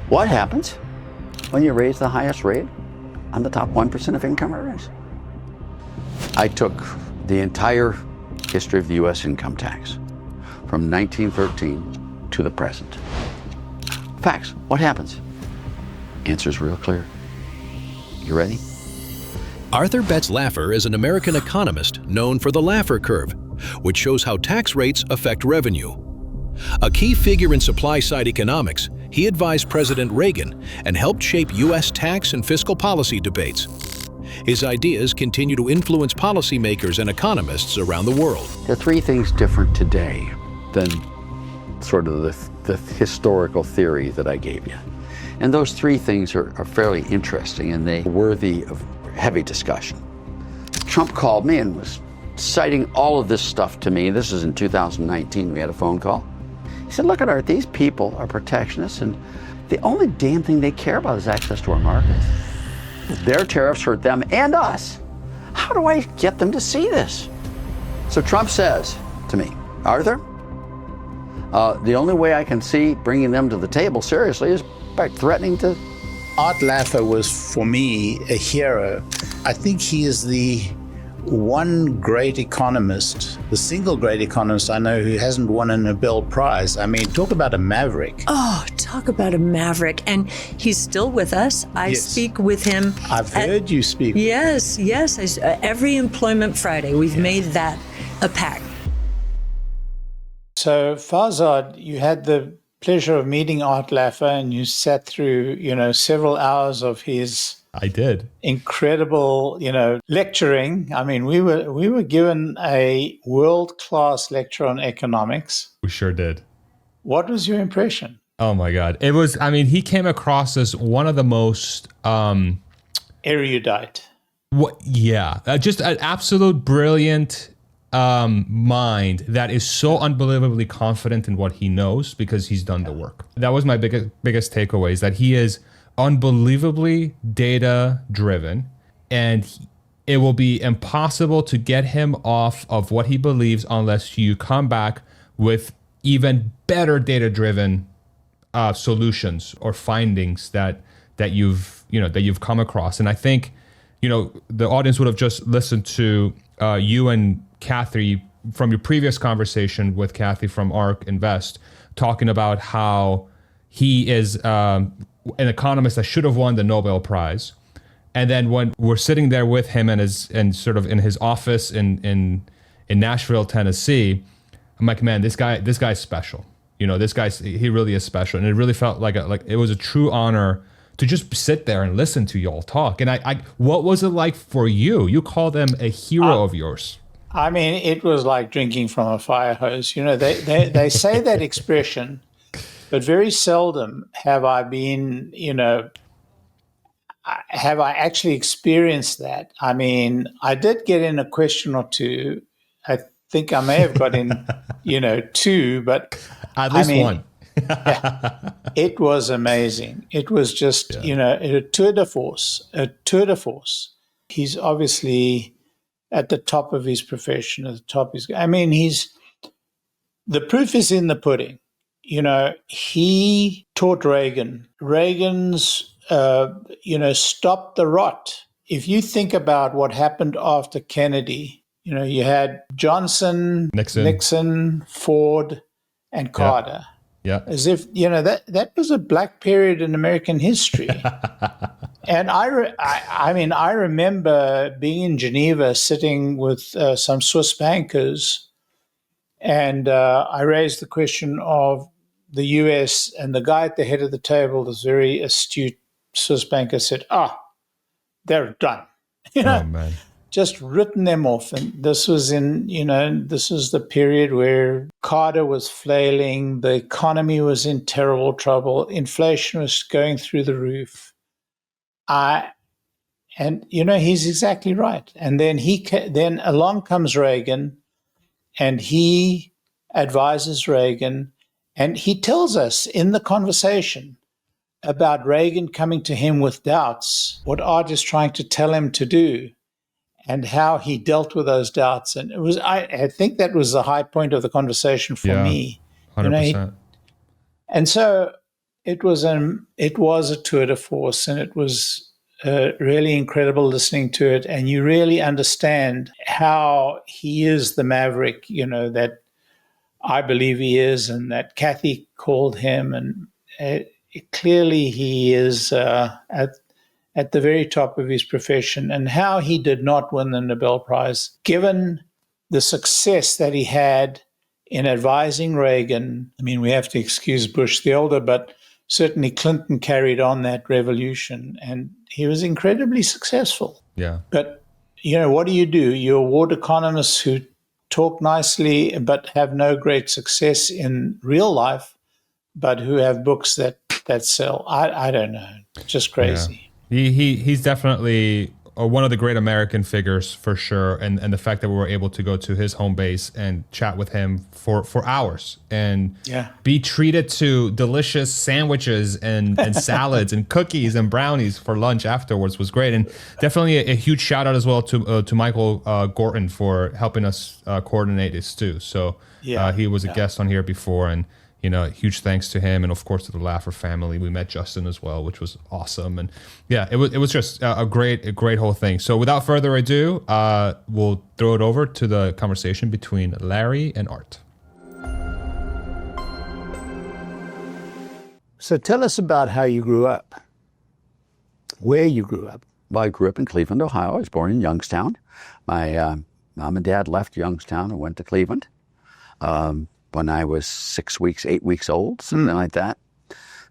What happens when you raise the highest rate on the top 1% of income earners? I took the entire history of the U.S. income tax from 1913 to the present. Facts. What happens? Answer's real clear. You ready? Arthur Betts Laffer is an American economist known for the Laffer curve, which shows how tax rates affect revenue. A key figure in supply-side economics, he advised President Reagan and helped shape U.S. tax and fiscal policy debates. His ideas continue to influence policymakers and economists around the world. There are three things different today than sort of the historical theory that I gave you. And those three things are fairly interesting, and they're worthy of heavy discussion. Trump called me and was citing all of this stuff to me. This is in 2019, we had a phone call. He said, look at Art, these people are protectionists, and the only damn thing they care about is access to our markets. Their tariffs hurt them and us. How do I get them to see this? So Trump says to me, Arthur, the only way I can see bringing them to the table seriously is by threatening to... Art Laffer was, for me, a hero. I think he is the one great economist, the single great economist I know who hasn't won a Nobel Prize. I mean, talk about a maverick. Oh, talk about a maverick. And he's still with us. I speak with him. I've heard you speak. Yes. Every Employment Friday, we've made that a pact. So, Farzad, you had the pleasure of meeting Art Laffer, and you sat through, several hours of his... I did. Incredible, lecturing. I mean, we were given a world-class lecture on economics. We sure did. What was your impression? Oh my God. It was, he came across as one of the most... erudite. Just an absolute brilliant mind that is so unbelievably confident in what he knows because he's done the work. That was my biggest takeaway, is that he is unbelievably data driven, and it will be impossible to get him off of what he believes unless you come back with even better data driven solutions or findings that you've come across. And I think the audience would have just listened to you and Kathy from your previous conversation with Kathy from ARK Invest, talking about how he is an economist that should have won the Nobel Prize. And then when we're sitting there with him and sort of in his office in Nashville, Tennessee, I'm like, man, this guy's special. He really is special. And it really felt like it was a true honor to just sit there and listen to y'all talk. And I what was it like for you? You call them a hero of yours. I mean, it was like drinking from a fire hose. They say that expression, but very seldom have I been, have I actually experienced that. I mean, I did get in a question or two. I think I may have got in, two, but at least one. It was amazing. It was just, a tour de force. He's obviously at the top of his profession, the proof is in the pudding. He taught Reagan. Reagan's, stop the rot. If you think about what happened after Kennedy, you had Johnson, Nixon, Ford, and Carter. Yeah. As if, that was a black period in American history. And I remember being in Geneva sitting with some Swiss bankers, and I raised the question of the US, and the guy at the head of the table, this very astute Swiss banker, said, they're done. Oh, man. Just written them off. And this was this is the period where Carter was flailing, the economy was in terrible trouble, inflation was going through the roof. He's exactly right. And then then along comes Reagan, and he advises Reagan, and he tells us in the conversation about Reagan coming to him with doubts, what Art is trying to tell him to do, and how he dealt with those doubts. And it was, I think that was the high point of the conversation for me. 100%. And so it was a tour de force, and it was really incredible listening to it. And you really understand how he is the maverick, that I believe he is, and that Kathy called him. And clearly he is at the very top of his profession, and how he did not win the Nobel Prize, given the success that he had in advising Reagan. I mean, we have to excuse Bush the older, but certainly Clinton carried on that revolution, and he was incredibly successful. Yeah. But, what do? You award economists who talk nicely but have no great success in real life, but who have books that sell. I don't know. Just crazy. Yeah. He's definitely one of the great American figures for sure, and the fact that we were able to go to his home base and chat with him for hours and be treated to delicious sandwiches and salads and cookies and brownies for lunch afterwards was great. And definitely a huge shout out as well to Michael Gorton for helping us coordinate this too. So he was a guest on here before, and huge thanks to him, and of course to the Laffer family. We met Justin as well, which was awesome. And it was just a great whole thing. So without further ado, we'll throw it over to the conversation between Larry and Art. So tell us about how you grew up, where you grew up. Well, I grew up in Cleveland, Ohio. I was born in Youngstown. My mom and dad left Youngstown and went to Cleveland. When I was 8 weeks old, something like that.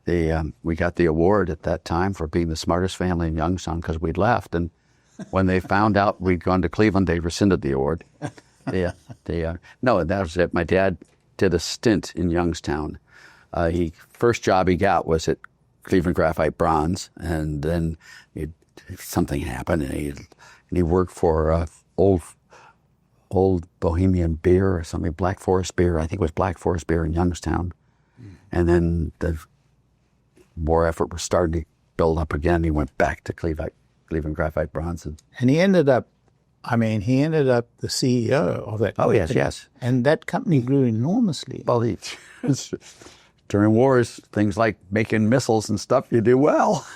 We got the award at that time for being the smartest family in Youngstown because we'd left. And when they found out we'd gone to Cleveland, they rescinded the award. No, that was it. My dad did a stint in Youngstown. First job he got was at Cleveland Graphite Bronze, and then something happened, and he worked for old Bohemian beer or something, Black Forest beer. I think it was Black Forest beer in Youngstown. And then the war effort was starting to build up again. He went back to Cleveland Graphite Bronze. And he ended up the CEO of that company. Oh, yes. And that company grew enormously. Well, during wars, things like making missiles and stuff, you do well.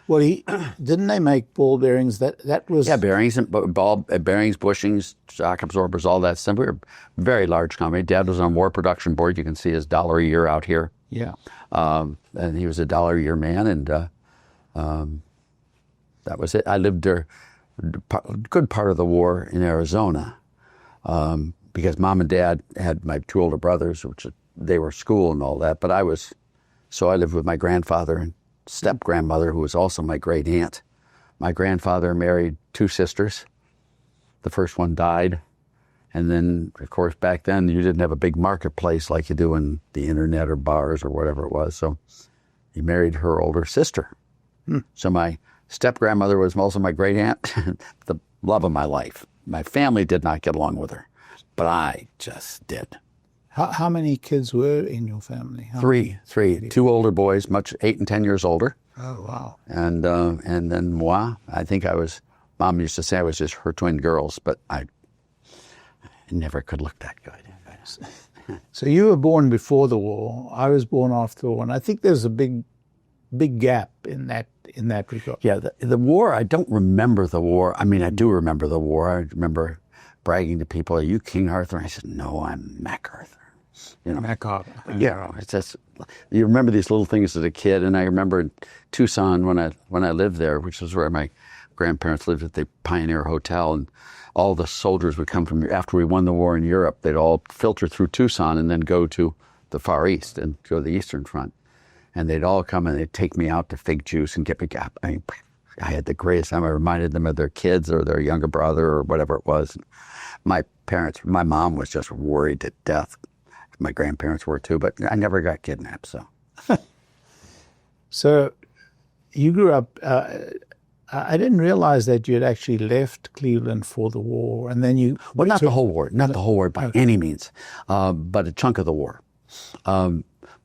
Well, didn't they make ball bearings? That was bearings and bearings, bushings, shock absorbers, all that stuff. We were a very large company. Dad was on War Production Board. You can see his $1 a year out here. Yeah, and he was a $1 a year man, and that was it. I lived there a good part of the war in Arizona because Mom and Dad had my two older brothers, which they were school and all that. But I lived with my grandfather and step-grandmother, who was also my great aunt. My grandfather married two sisters. The first one died. And then, of course, back then, you didn't have a big marketplace like you do in the internet or bars or whatever it was. So he married her older sister. So my step-grandmother was also my great aunt, the love of my life. My family did not get along with her, but I just did. How many kids were in your family? Three. Two older boys, 8 and 10 years older. Oh, wow. And then moi. Mom used to say I was just her twin girls, but I never could look that good. So you were born before the war. I was born after the war, and I think there's a big gap in that regard. Yeah, the war, I don't remember the war. I mean, I do remember the war. I remember bragging to people, "Are you King Arthur?" I said, "No, I'm MacArthur." MacArthur. Yeah, it's just, you remember these little things as a kid. And I remember in Tucson when I lived there, which is where my grandparents lived at the Pioneer Hotel, and all the soldiers would come from, after we won the war in Europe, they'd all filter through Tucson and then go to the Far East and go to the Eastern Front. And they'd all come and they'd take me out to Fig Juice and get me. I had the greatest time. I reminded them of their kids or their younger brother or whatever it was. My mom was just worried to death. My grandparents were too, but I never got kidnapped, so. So you grew up, I didn't realize that you had actually left Cleveland for the war, and then you... Well, not the whole war by any means, but a chunk of the war.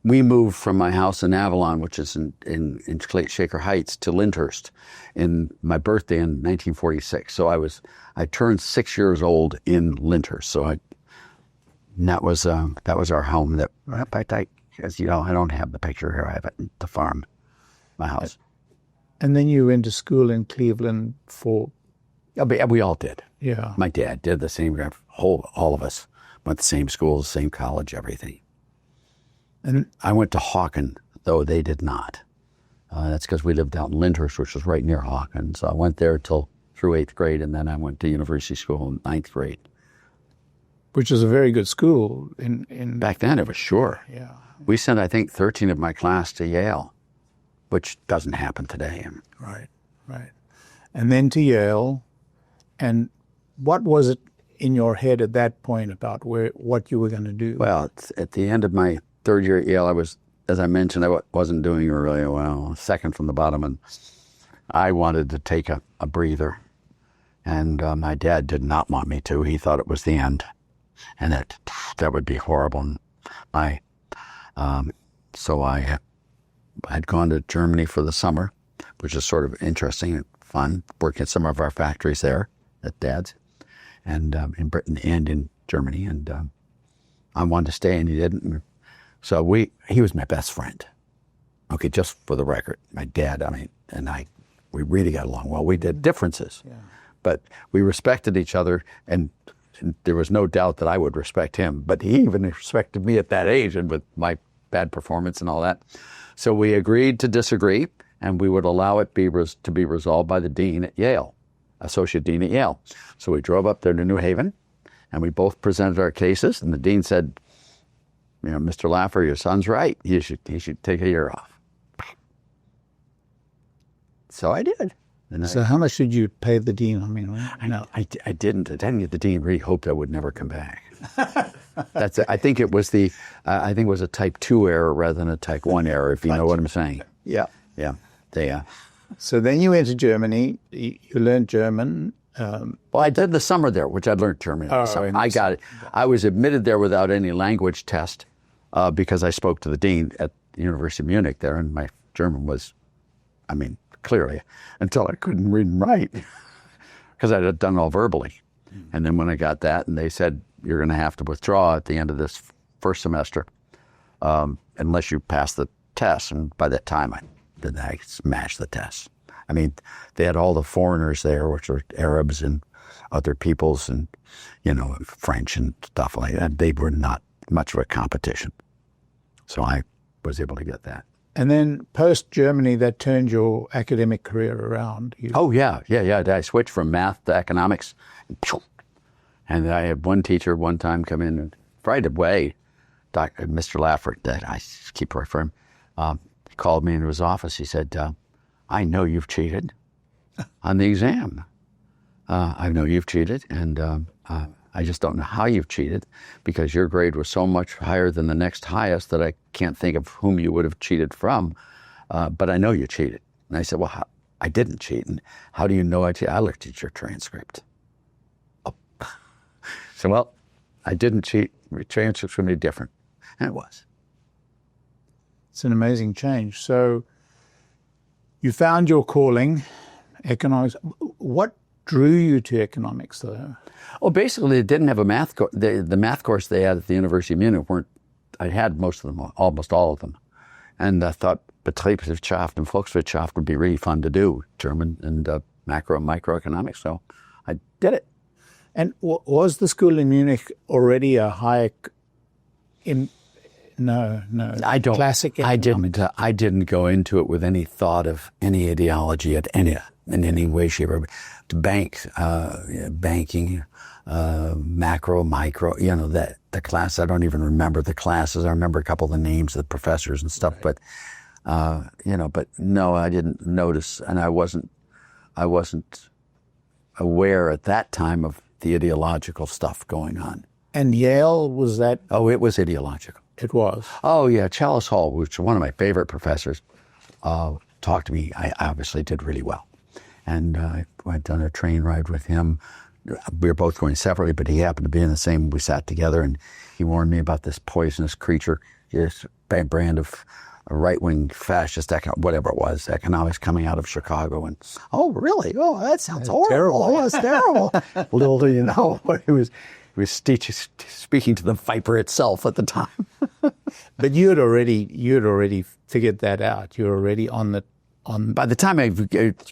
We moved from my house in Avalon, which is in Shaker Heights, to Lyndhurst in my birthday in 1946. So I turned 6 years old in Lyndhurst. So that was our home. As you know, I don't have the picture here. I have it at the farm, my house. And then you went to school in Cleveland for... Yeah, we all did. Yeah. My dad did the same. All of us went to the same schools, same college, everything. And I went to Hawken, though they did not. That's because we lived out in Lyndhurst, which was right near Hawken. So I went there through 8th grade, and then I went to university school in 9th grade. Which is a very good school. In Back then, it was sure. Yeah. We sent, I think, 13 of my class to Yale, which doesn't happen today. Right. And then to Yale. And what was it in your head at that point about what you were going to do? Well, at the end of my 3rd year at Yale, I was, as I mentioned, I wasn't doing really well, second from the bottom, and I wanted to take a breather. And my dad did not want me to. He thought it was the end, and that would be horrible. And so I had gone to Germany for the summer, which is sort of interesting and fun, working at some of our factories there at Dad's, and in Britain and in Germany. And I wanted to stay, and he didn't. So he was my best friend. Okay, just for the record, my dad, we really got along well. We did differences, but we respected each other, and there was no doubt that I would respect him. But he even respected me at that age, and with my bad performance and all that. So we agreed to disagree, and we would allow it to be resolved by the dean at Yale, associate dean at Yale. So we drove up there to New Haven, and we both presented our cases, and the dean said, Mr. Laffer, your son's right. He should take a year off. So I did. So how much did you pay the dean? I didn't. The dean really hoped I would never come back. I think it was a type 2 error rather than a type 1 error, if you know what I'm saying. Yeah. Yeah. So then you went to Germany. You learned German. Well, I did the summer there, which I learned German. I got it. I was admitted there without any language test because I spoke to the dean at the University of Munich there, and my German was, clearly, until I couldn't read and write because I had done it all verbally. And then when I got that, and they said, you're going to have to withdraw at the end of this first semester unless you pass the test. And by that time, I smashed the test. They had all the foreigners there, which are Arabs and other peoples and, French and stuff like that. They were not much of a competition. So I was able to get that. And then post-Germany, that turned your academic career around. Oh, yeah. I switched from math to economics. And I had one teacher one time come in and right away, Mr. Laffer, that I keep referring, he called me into his office. He said, I know you've cheated on the exam. I know you've cheated, and I just don't know how you've cheated because your grade was so much higher than the next highest that I can't think of whom you would have cheated from, but I know you cheated. And I said, well, I didn't cheat. And how do you know I cheated? I looked at your transcript. Oh. So, well, I didn't cheat. Your transcript's going to be different. And it was. It's an amazing change. So you found your calling, economics. What drew you to economics, though? Well, basically, it didn't have a math course. The math course they had at the University of Munich I had most of them, almost all of them. And I thought Betriebswirtschaft and Volkswirtschaft would be really fun to do, German and macro and microeconomics. So I did it. And was the school in Munich already a Hayek No. I don't. Classic economics. I didn't go into it with any thought of any ideology in any way, shape, or banking, macro, micro. The class. I don't even remember the classes. I remember a couple of the names of the professors and stuff, right. But no, I didn't notice, and I wasn't aware at that time of the ideological stuff going on. And Yale, was that? Oh, it was ideological. It was. Oh, yeah. Chalice Hall, which was one of my favorite professors, talked to me. I obviously did really well. And I went on a train ride with him. We were both going separately, but he happened to be in the same. We sat together, and he warned me about this poisonous creature, this brand of a right-wing fascist, whatever it was, economics coming out of Chicago. And, oh, really? Oh, that sounds horrible. Terrible. Oh, it's terrible. Little do you know, he was speaking to the viper itself at the time. But you had already figured that out. You're already on the. By the time I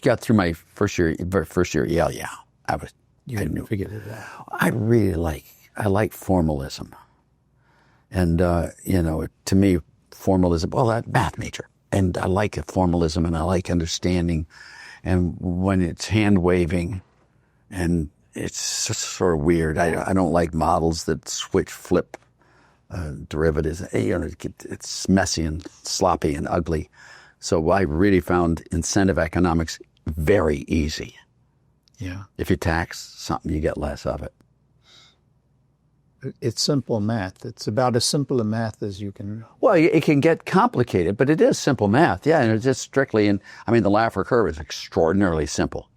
got through my first year at Yale, yeah, I knew. Figured it out. I like formalism, and to me, formalism. Well, I'm a math major, and I like formalism, and I like understanding, and when it's hand waving, and it's just sort of weird. I don't like models that flip derivatives. It's messy and sloppy and ugly. So I really found incentive economics very easy. Yeah. If you tax something, you get less of it. It's simple math. It's about as simple a math as you can. Well, it can get complicated, but it is simple math. Yeah, and it's just strictly, the Laffer curve is extraordinarily simple.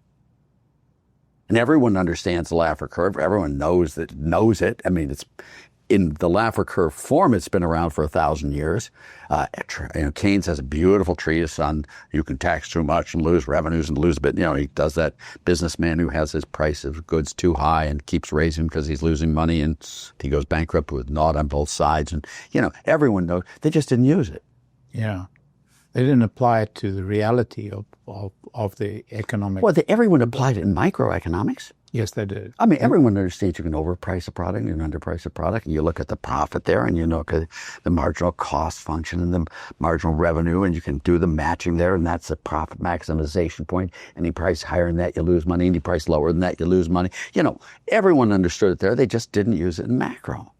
And everyone understands the Laffer curve. Everyone knows it. It's in the Laffer curve form. It's been around for 1,000 years. Keynes has a beautiful treatise on you can tax too much and lose revenues and lose a bit. He does that businessman who has his price of goods too high and keeps raising because he's losing money and he goes bankrupt with naught on both sides. And everyone knows. They just didn't use it. Yeah. They didn't apply it to the reality of the economic. Well, everyone applied it in microeconomics. Yes, they did. Everyone understands you can overprice a product, you can underprice a product, and you look at the profit there, and you look at the marginal cost function and the marginal revenue, and you can do the matching there, and that's a profit maximization point. Any price higher than that, you lose money. Any price lower than that, you lose money. Everyone understood it there. They just didn't use it in macro.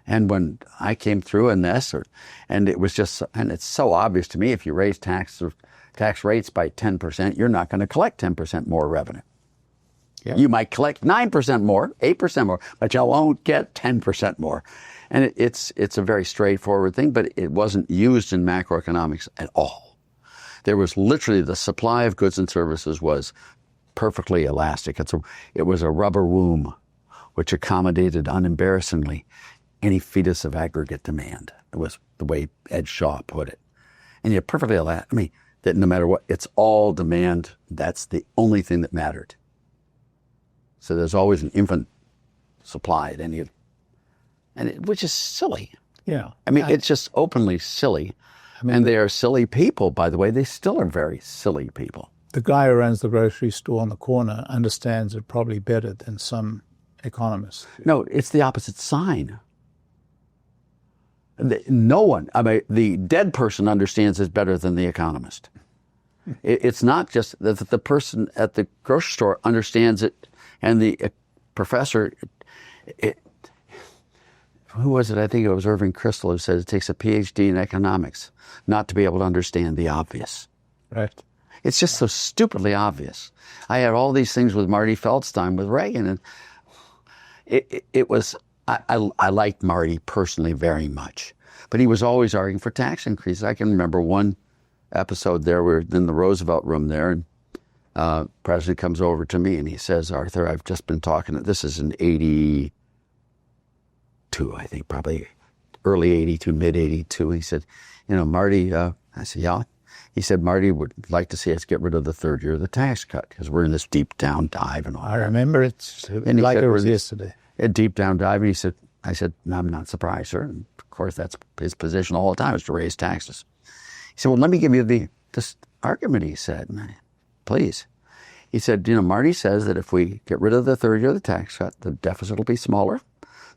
And when I came through in this, and it's so obvious to me, if you raise tax rates by 10%, you're not going to collect 10% more revenue. Yeah. You might collect 9% more, 8% more, but you won't get 10% more. And it's a very straightforward thing, but it wasn't used in macroeconomics at all. There was literally the supply of goods and services was perfectly elastic. It was a rubber womb, which accommodated unembarrassingly any fetus of aggregate demand. It was the way Ed Shaw put it. And you're perfectly elastic. That no matter what, it's all demand. That's the only thing that mattered. So there's always an infinite supply at any, which is silly. Yeah. It's just openly silly. And they are silly people, by the way. They still are very silly people. The guy who runs the grocery store on the corner understands it probably better than some economists. No, it's the opposite sign. No one, the dead person understands it better than the economist. It's not just that the person at the grocery store understands it and the professor, who was it? I think it was Irving Kristol who said it takes a PhD in economics not to be able to understand the obvious. Right. It's just so stupidly obvious. I had all these things with Marty Feldstein, with Reagan, and it was, I liked Marty personally very much, but he was always arguing for tax increases. I can remember one episode there, we were in the Roosevelt room there, and President comes over to me and he says, Arthur, I've just been talking, this is in 82, I think, probably early 82, mid 82. He said, Marty, I said, yeah. He said, Marty would like to see us get rid of the third year of the tax cut because we're in this deep down dive and all. I remember it like it was yesterday. A deep down dive. And I said, no, I'm not surprised, sir. And of course, that's his position all the time, is to raise taxes. He said, well, let me give you this argument, he said. Please. He said, Marty says that if we get rid of the third year of the tax cut, the deficit will be smaller.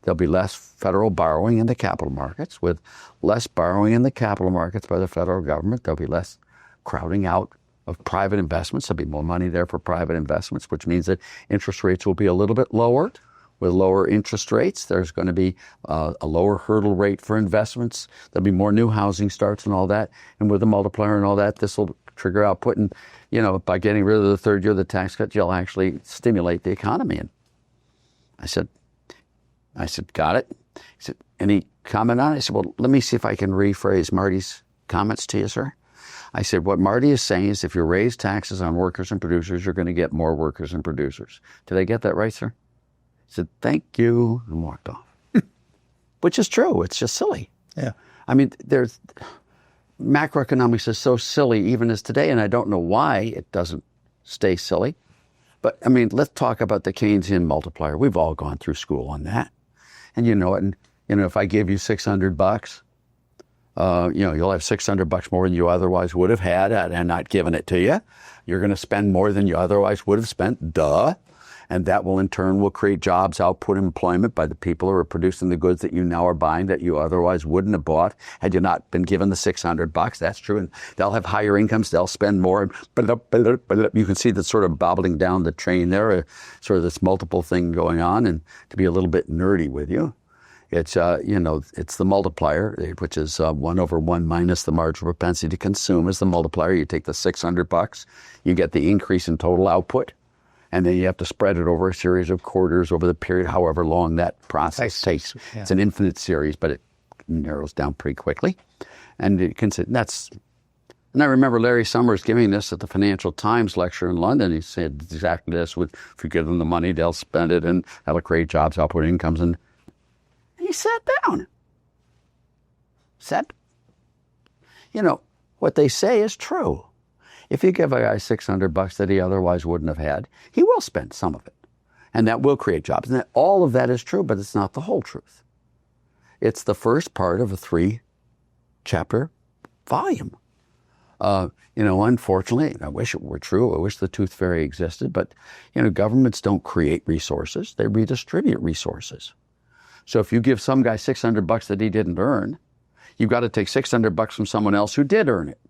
There'll be less federal borrowing in the capital markets. With less borrowing in the capital markets by the federal government, there'll be less crowding out of private investments. There'll be more money there for private investments, which means that interest rates will be a little bit lower. With lower interest rates, there's going to be a lower hurdle rate for investments. There'll be more new housing starts and all that. And with the multiplier and all that, this will trigger output. And, by getting rid of the third year of the tax cut, you'll actually stimulate the economy. And I said, got it. He said, any comment on it? I said, well, let me see if I can rephrase Marty's comments to you, sir. I said, what Marty is saying is if you raise taxes on workers and producers, you're going to get more workers and producers. Did I get that right, sir? He said, thank you, and walked off. Which is true. It's just silly. Yeah. Macroeconomics is so silly even as today, and I don't know why it doesn't stay silly. But, let's talk about the Keynesian multiplier. We've all gone through school on that. And you know it. And, if I gave you $600 You'll have $600 more than you otherwise would have had and not given it to you. You're going to spend more than you otherwise would have spent, duh. And that will in turn will create jobs, output, employment by the people who are producing the goods that you now are buying that you otherwise wouldn't have bought had you not been given the $600. That's true. And they'll have higher incomes. They'll spend more. You can see that sort of bobbling down the train there, sort of this multiple thing going on. And to be a little bit nerdy with you, it's, it's the multiplier, which is 1 over 1 minus the marginal propensity to consume is the multiplier. You take the $600, you get the increase in total output. And then you have to spread it over a series of quarters over the period, however long that process takes. Yeah. It's an infinite series, but it narrows down pretty quickly. And you can say and I remember Larry Summers giving this at the Financial Times lecture in London. He said exactly this: if you give them the money, they'll spend it, and that'll create jobs, output, incomes. And he sat down. What they say is true. If you give a guy $600 that he otherwise wouldn't have had, he will spend some of it. And that will create jobs. And all of that is true, but it's not the whole truth. It's the first part of a 3-chapter volume. Unfortunately, I wish it were true. I wish the tooth fairy existed. But, governments don't create resources. They redistribute resources. So if you give some guy $600 that he didn't earn, you've got to take $600 from someone else who did earn it.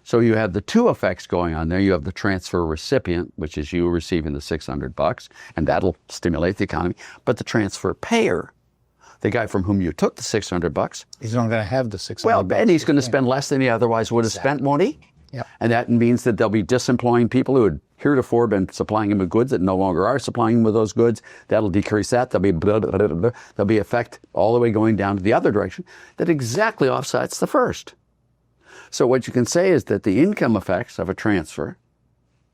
So you have the two effects going on there. You have the transfer recipient, which is you receiving the $600, and that'll stimulate the economy. But the transfer payer, the guy from whom you took the $600, he's not going to have the $600. Well, and he's going to spend less than he otherwise would have spent, won't he? Yeah. And that means that they'll be disemploying people who had heretofore been supplying him with goods that no longer are supplying him with those goods. That'll decrease that. There'll be effect all the way going down to the other direction that exactly offsets the first. So what you can say is that the income effects of a transfer,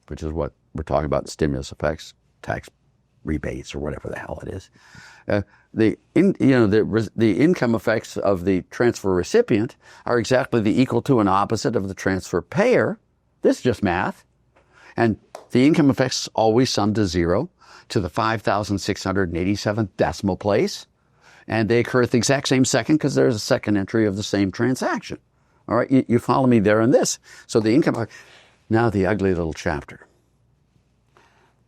which is what we're talking about, stimulus effects, tax rebates, or whatever the hell it is, the income effects of the transfer recipient are exactly the equal to and opposite of the transfer payer. This is just math. And the income effects always sum to 0 to the 5,687th decimal place. And they occur at the exact same second because there's a second entry of the same transaction. All right, you follow me there in this. So the income, now the ugly little chapter.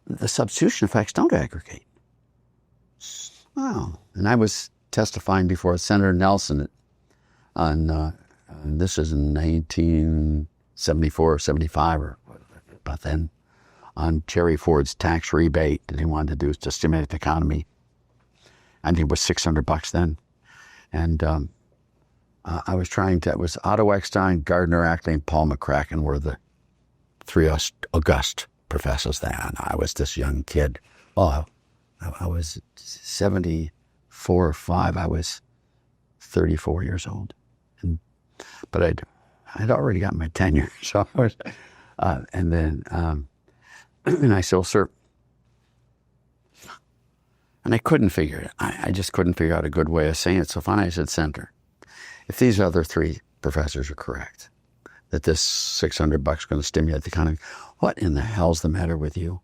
The substitution effects don't aggregate. Wow. And I was testifying before Senator Nelson this is in 1974 or 75 or about then, on Jerry Ford's tax rebate that he wanted to do to stimulate the economy. I think it was $600 then. And I was it was Otto Eckstein, Gardner Ackley, and Paul McCracken were the 3 august professors then. I was this young kid. Oh, I was 74 or 5. I was 34 years old. But I'd already got my tenure. So I was, and then I said, well, sir, and I couldn't figure it. I just couldn't figure out a good way of saying it. So finally I said, Senator, if these other 3 professors are correct, that this $600 is going to stimulate the economy, what in the hell's the matter with you?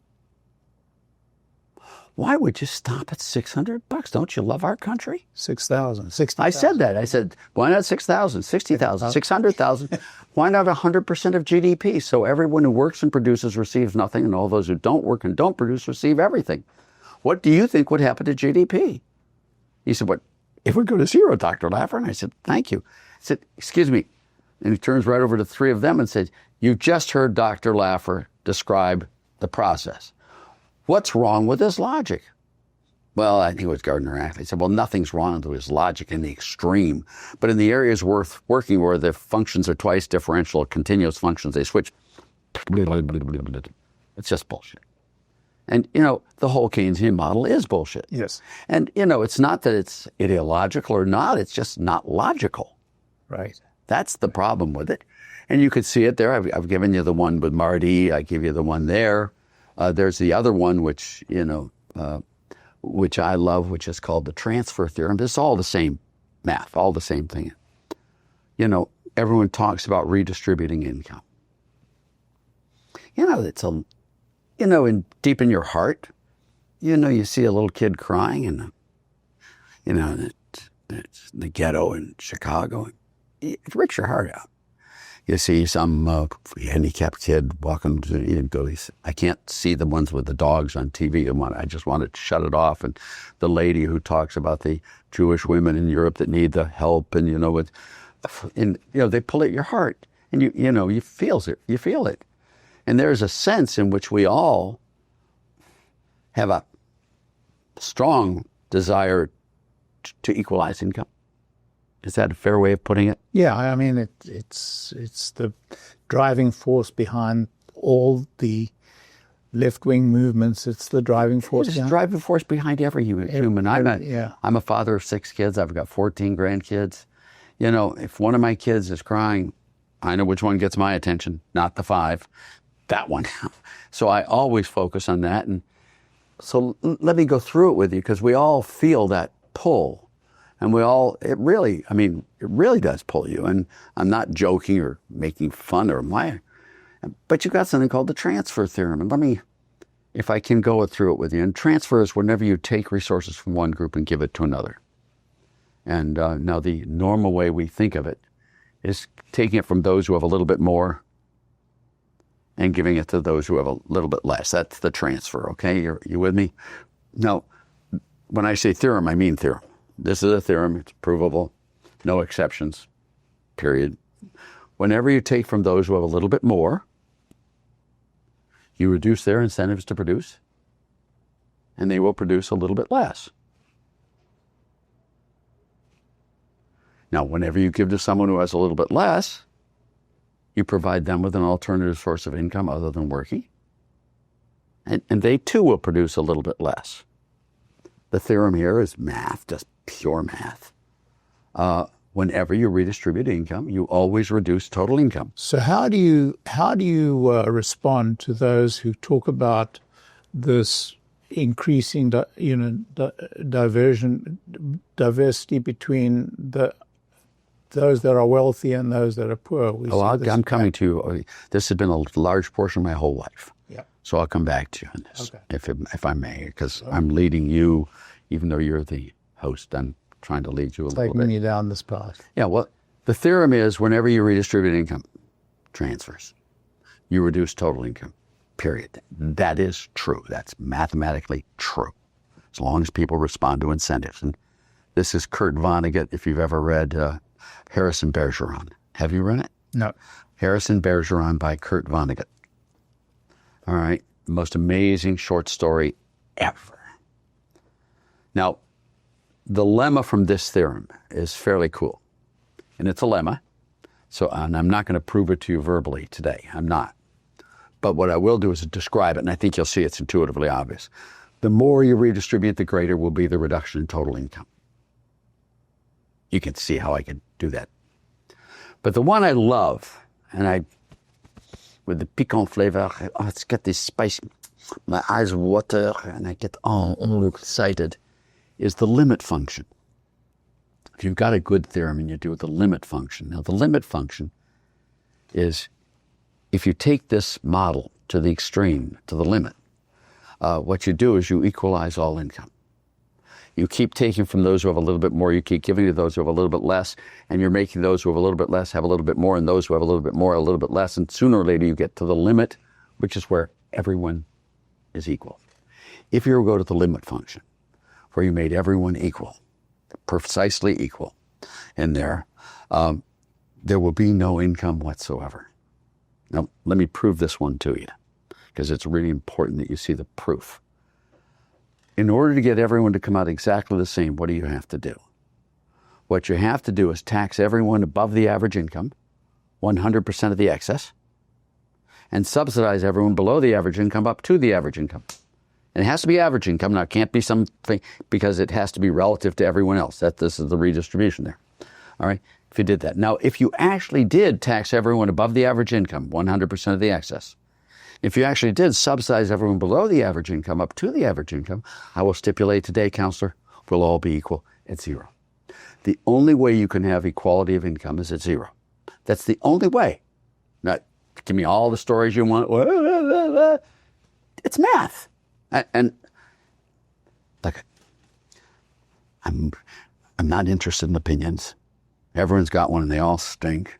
Why would you stop at $600? Don't you love our country? 6,000, 60,000. I said that. I said, why not 6,000, 60,000, 600,000? Why not 100% of GDP? So everyone who works and produces receives nothing, and all those who don't work and don't produce receive everything. What do you think would happen to GDP? He said, what? It would go to 0, Dr. Laffer. And I said, thank you. I said, excuse me. And he turns right over to 3 of them and said, you just heard Dr. Laffer describe the process. What's wrong with his logic? Well, I think it was Gardner Ackley. He said, well, nothing's wrong with his logic in the extreme. But in the areas worth working where the functions are twice differential, continuous functions, they switch. It's just bullshit. And, the whole Keynesian model is bullshit. Yes. And, it's not that it's ideological or not. It's just not logical. Right. That's the problem with it. And you could see it there. I've given you the one with Marty. I give you the one there. There's the other one, which I love, which is called the transfer theorem. This is all the same math, all the same thing. Everyone talks about redistributing income. It's deep in your heart, you see a little kid crying in the ghetto in Chicago. it rips your heart out. You see some handicapped kid walking to goes, I can't see the ones with the dogs on TV. I just want to shut it off. And the lady who talks about the Jewish women in Europe that need the help, and they pull at your heart, and you feel it. You feel it, and there's a sense in which we all have a strong desire to equalize income. Is that a fair way of putting it? Yeah, I mean, it's the driving force behind all the left-wing movements. It's the driving force. It's the driving force behind every human. I'm a father of 6 kids. I've got 14 grandkids. If one of my kids is crying, I know which one gets my attention, not the 5, that one. So I always focus on that. And so let me go through it with you, because we all feel that pull. And it really does pull you. And I'm not joking or making fun but you've got something called the transfer theorem. And if I can go through it with you. And transfer is whenever you take resources from one group and give it to another. And now the normal way we think of it is taking it from those who have a little bit more and giving it to those who have a little bit less. That's the transfer, okay? You with me? Now, when I say theorem, I mean theorem. This is a theorem. It's provable. No exceptions, period. Whenever you take from those who have a little bit more, you reduce their incentives to produce, and they will produce a little bit less. Now, whenever you give to someone who has a little bit less, you provide them with an alternative source of income other than working, and they too will produce a little bit less. The theorem here is math, just pure math. Whenever you redistribute income, you always reduce total income. So how do you respond to those who talk about this increasing diversity between those that are wealthy and those that are poor? I'm coming to you. This has been a large portion of my whole life. Yeah. So I'll come back to you on this, okay, if I may, because I'm leading you, even though you're the host. I'm trying to lead you a little bit. Taking you down this path. Yeah, well, the theorem is whenever you redistribute income, transfers, you reduce total income, period. That is true. That's mathematically true, as long as people respond to incentives. And this is Kurt Vonnegut, if you've ever read Harrison Bergeron. Have you read it? No. Harrison Bergeron by Kurt Vonnegut. All right, most amazing short story ever. Now, the lemma from this theorem is fairly cool. And it's a lemma, and I'm not going to prove it to you verbally today. I'm not. But what I will do is describe it, and I think you'll see it's intuitively obvious. The more you redistribute, the greater will be the reduction in total income. You can see how I can do that. But the one I love, with the piquant flavor, it's got this spice, my eyes water, and I get all excited, is the limit function. If you've got a good theorem and you do the limit function. Now, the limit function is if you take this model to the extreme, to the limit, what you do is you equalize all income. You keep taking from those who have a little bit more, you keep giving to those who have a little bit less, and you're making those who have a little bit less have a little bit more, and those who have a little bit more, a little bit less, and sooner or later you get to the limit, which is where everyone is equal. If you go to the limit function, where you made everyone equal, precisely equal in there will be no income whatsoever. Now, let me prove this one to you, because it's really important that you see the proof. In order to get everyone to come out exactly the same, what do you have to do? What you have to do is tax everyone above the average income, 100% of the excess, and subsidize everyone below the average income up to the average income. And it has to be average income. Now, it can't be something, because it has to be relative to everyone else. This is the redistribution there. All right, if you did that. Now, if you actually did tax everyone above the average income, 100% of the excess, if you actually did subsidize everyone below the average income up to the average income, I will stipulate today, counselor, we'll all be equal at zero. The only way you can have equality of income is at zero. That's the only way. Now, give me all the stories you want. It's math. And look, I'm not interested in opinions. Everyone's got one and they all stink.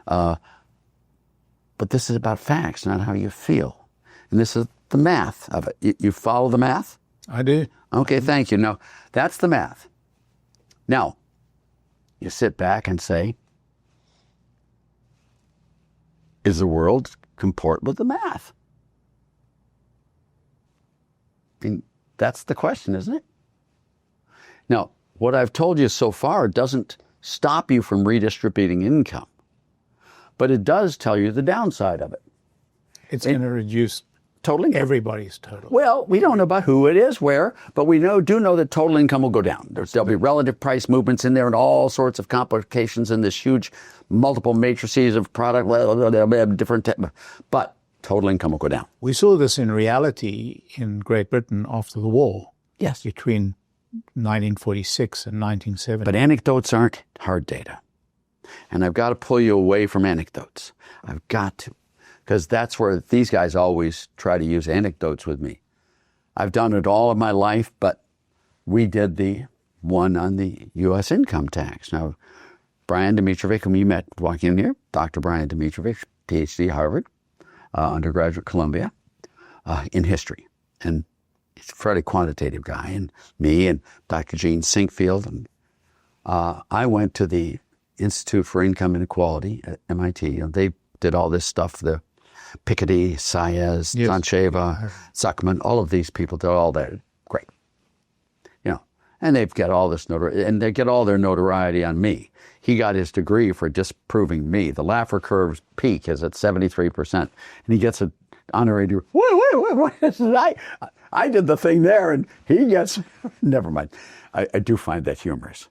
But this is about facts, not how you feel. And this is the math of it. You follow the math? I do. Okay, thank you. Now, that's the math. Now, you sit back and say, is the world comport with the math? I mean, that's the question, isn't it? Now, what I've told you so far doesn't stop you from redistributing income, but it does tell you the downside of it. It's going to reduce Total income. everybody's total. Well, we don't know about who it is, where, but we do know that total income will go down. There'll be relative price movements in there and all sorts of complications in this huge multiple matrices of product, different, but total income will go down. We saw this in reality in Great Britain after the war. Yes. Between 1946 and 1970. But anecdotes aren't hard data. And I've got to pull you away from anecdotes. I've got to. Because that's where these guys always try to use anecdotes with me. I've done it all of my life, but we did the one on the U.S. income tax. Now, Brian Dimitrovic, whom you met walking in here, Dr. Brian Dimitrovic, PhD, Harvard, undergraduate, Columbia, in history. And he's a fairly quantitative guy. And me and Dr. Gene Sinkfield. And I went to the Institute for Income Inequality at MIT. They did all this stuff, the Piketty, Saez, Yes. Doncheva, Zuckman, all of these people did all that. Great. And they've got all this notoriety, and they get all their notoriety on me. He got his degree for disproving me. The Laffer curve's peak is at 73%. And he gets an honorary degree. Wait. I did the thing there, and he gets, never mind. I do find that humorous.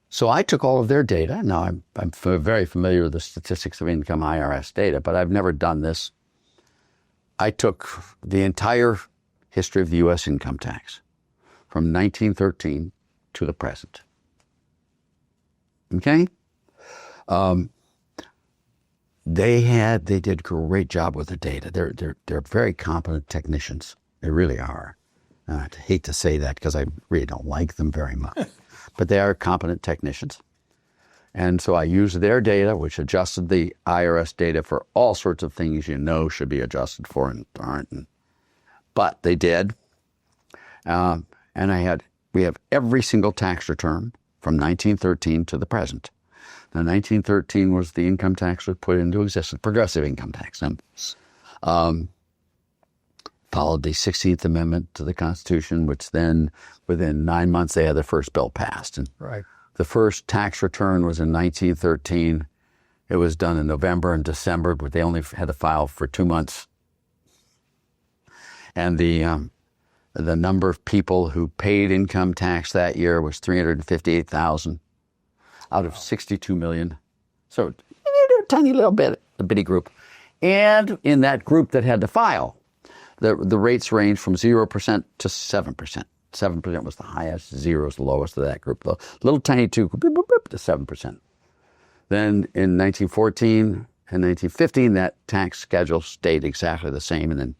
So I took all of their data. Now, I'm very familiar with the statistics of income IRS data, but I've never done this. I took the entire history of the U.S. income tax from 1913 to the present. Okay? They did a great job with the data. They're very competent technicians. They really are. I hate to say that because I really don't like them very much. But they are competent technicians. And so I used their data, which adjusted the IRS data for all sorts of things should be adjusted for and aren't. But they did. And we have every single tax return from 1913 to the present. Now, 1913 was the income tax that put into existence, progressive income tax. Followed the 16th Amendment to the Constitution, which then, within 9 months, they had the first bill passed. And Right. the first tax return was in 1913. It was done in November and December, but they only had to file for 2 months. And the number of people who paid income tax that year was 358,000 out of 62 million. So a tiny little bit, a bitty group. And in that group that had to file, the rates ranged from 0% to 7%. 7% was the highest, 0 is the lowest of that group. The little tiny 2 to 7%. Then in 1914 and 1915, that tax schedule stayed exactly the same. And then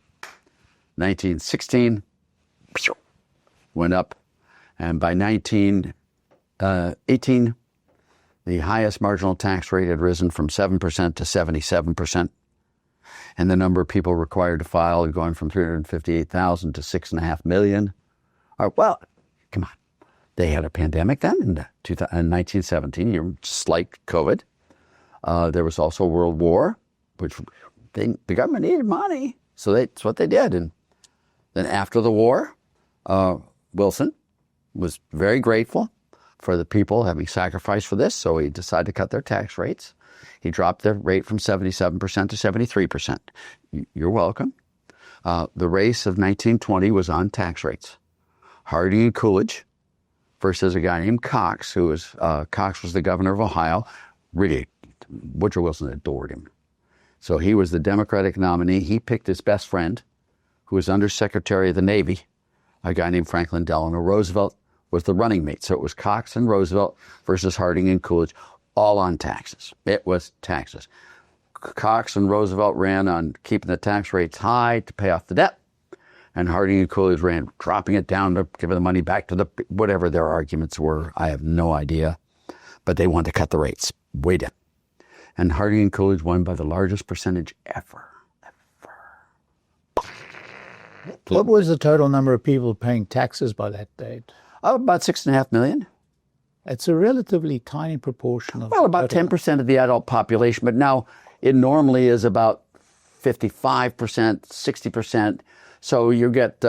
1916 went up. And by 1918, the highest marginal tax rate had risen from 7% to 77%. And the number of people required to file had gone from 358,000 to 6.5 million. Well, come on. They had a pandemic then in 1917, just like COVID. There was also a World War, which the government needed money. So that's what they did. And then after the war, Wilson was very grateful for the people having sacrificed for this. So he decided to cut their tax rates. He dropped their rate from 77% to 73%. You're welcome. The race of 1920 was on tax rates. Harding and Coolidge versus a guy named Cox, Cox was the governor of Ohio. Really, Woodrow Wilson adored him. So he was the Democratic nominee. He picked his best friend, who was Undersecretary of the Navy, a guy named Franklin Delano Roosevelt, was the running mate. So it was Cox and Roosevelt versus Harding and Coolidge, all on taxes. It was taxes. Cox and Roosevelt ran on keeping the tax rates high to pay off the debt. And Harding and Coolidge ran, dropping it down to give the money back to the, whatever their arguments were. I have no idea. But they wanted to cut the rates way down. And Harding and Coolidge won by the largest percentage ever. What was the total number of people paying taxes by that date? About 6.5 million. It's a relatively tiny proportion of... Well, about 10% of the adult population, but now it normally is about 55%, 60%. So you get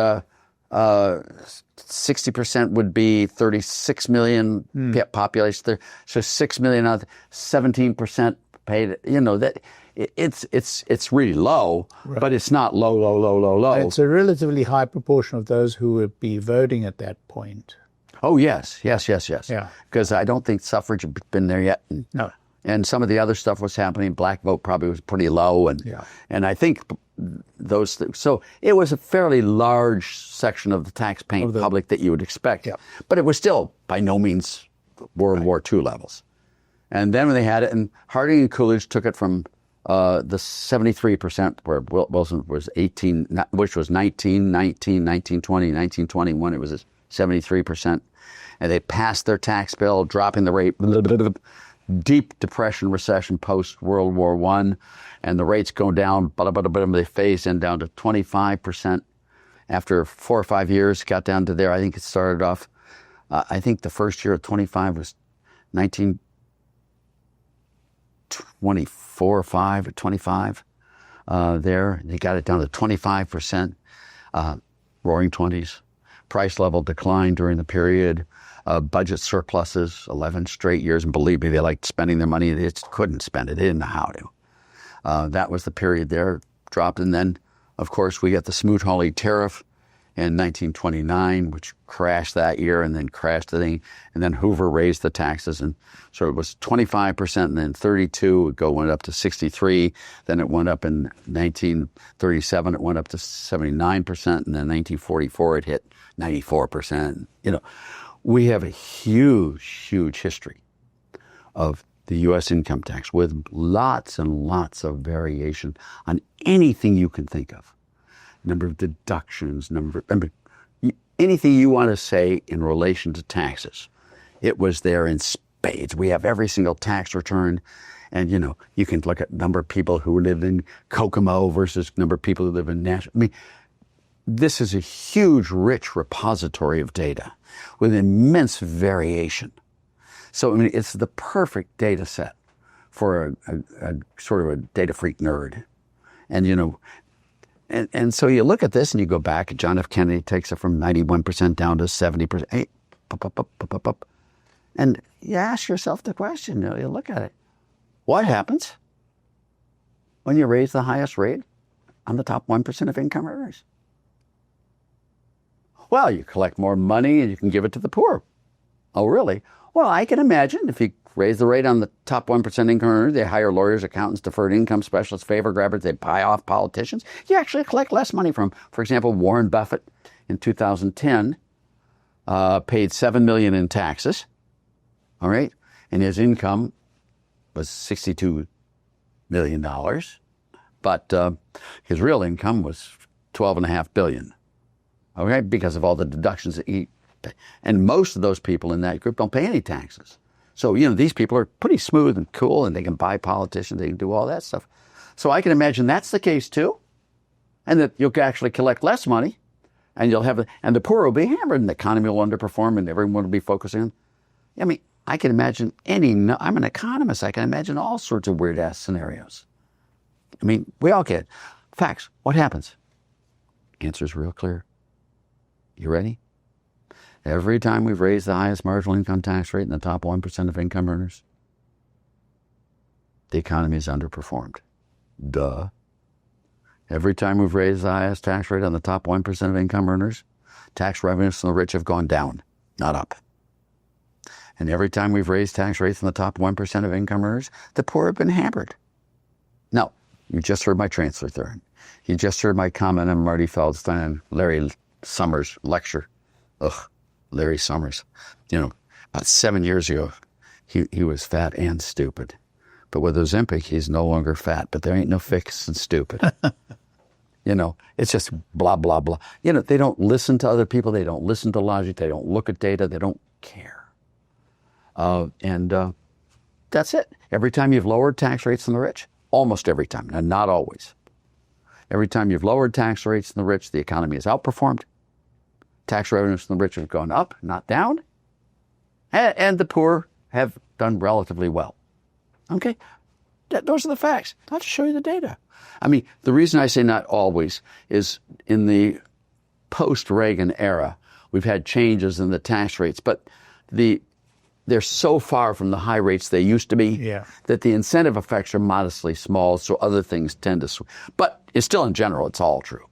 60% would be 36 million population there. So 6 million out, 17% paid. You know that it's really low, right. But it's not low. It's a relatively high proportion of those who would be voting at that point. Oh yes. Yeah. Because I don't think suffrage had been there yet. No. And some of the other stuff was happening. Black vote probably was pretty low, and I think those things. So it was a fairly large section of the tax-paying public that you would expect. Yeah. But it was still by no means World War II levels. And then when they had it, and Harding and Coolidge took it from the 73%, where Wilson was 18, which was 1920, 1921, it was 73%. And they passed their tax bill, dropping the rate, deep depression, recession, post-World War I, and the rates go down, they phased in down to 25%. After 4 or 5 years, got down to there. I think it started off, I think the first year of 25 was 1924 or 5 or 25 there. They got it down to 25%, roaring 20s. Price level declined during the period. Budget surpluses, 11 straight years. And believe me, they liked spending their money. They just couldn't spend it. They didn't know how to. That was the period there, dropped. And then, of course, we got the Smoot-Hawley tariff in 1929, which crashed that year and then crashed the thing. And then Hoover raised the taxes. And so it was 25% and then 32. It went up to 63. Then it went up in 1937. It went up to 79%. And then 1944, it hit 94%. You know, we have a huge history of the U.S. income tax with lots and lots of variation on anything you can think of. Number of deductions, anything you want to say in relation to taxes. It was there in spades. We have every single tax return. And, you know, you can look at number of people who live in Kokomo versus number of people who live in Nashville. I mean, this is a huge, rich repository of data with immense variation. So, I mean, it's the perfect data set for a sort of a data freak nerd. And, you know, and so you look at this and you go back, John F. Kennedy takes it from 91% down to 70%. Hey, up. And you ask yourself the question, you look at it. What happens when you raise the highest rate on the top 1% of income earners? Well, you collect more money and you can give it to the poor. Oh, really? Well, I can imagine if you raise the rate on the top 1% income earners, they hire lawyers, accountants, deferred income specialists, favor grabbers, they buy off politicians. You actually collect less money from, for example, Warren Buffett in 2010 paid $7 million in taxes, all right? And his income was $62 million, but his real income was $12.5 billion. Okay, because of all the deductions that he, and most of those people in that group don't pay any taxes. So, you know, these people are pretty smooth and cool, and they can buy politicians, they can do all that stuff. So I can imagine that's the case too, and that you'll actually collect less money, and you'll have, and the poor will be hammered, and the economy will underperform, and everyone will be focusing on. I mean, I can imagine I'm an economist. I can imagine all sorts of weird ass scenarios. I mean, we all get it. Facts. What happens? Answer's real clear. You ready? Every time we've raised the highest marginal income tax rate in the top 1% of income earners, the economy has underperformed. Duh. Every time we've raised the highest tax rate on the top 1% of income earners, tax revenues from the rich have gone down, not up. And every time we've raised tax rates in the top 1% of income earners, the poor have been hammered. Now, you just heard my transfer theorem. You just heard my comment on Marty Feldstein and Larry Summers' lecture. Ugh, Larry Summers. You know, about 7 years ago, he was fat and stupid. But with Ozempic, he's no longer fat, but there ain't no fixing stupid. You know, it's just blah, blah, blah. You know, they don't listen to other people. They don't listen to logic. They don't look at data. They don't care. And that's it. Every time you've lowered tax rates on the rich, almost every time, and not always. Every time you've lowered tax rates on the rich, the economy has outperformed. Tax revenues from the rich have gone up, not down. And the poor have done relatively well. Okay? Those are the facts. I'll just show you the data. I mean, the reason I say not always is in the post-Reagan era, we've had changes in the tax rates, but they're so far from the high rates they used to be that the incentive effects are modestly small, so other things tend to swing. But it's still, in general, it's all true.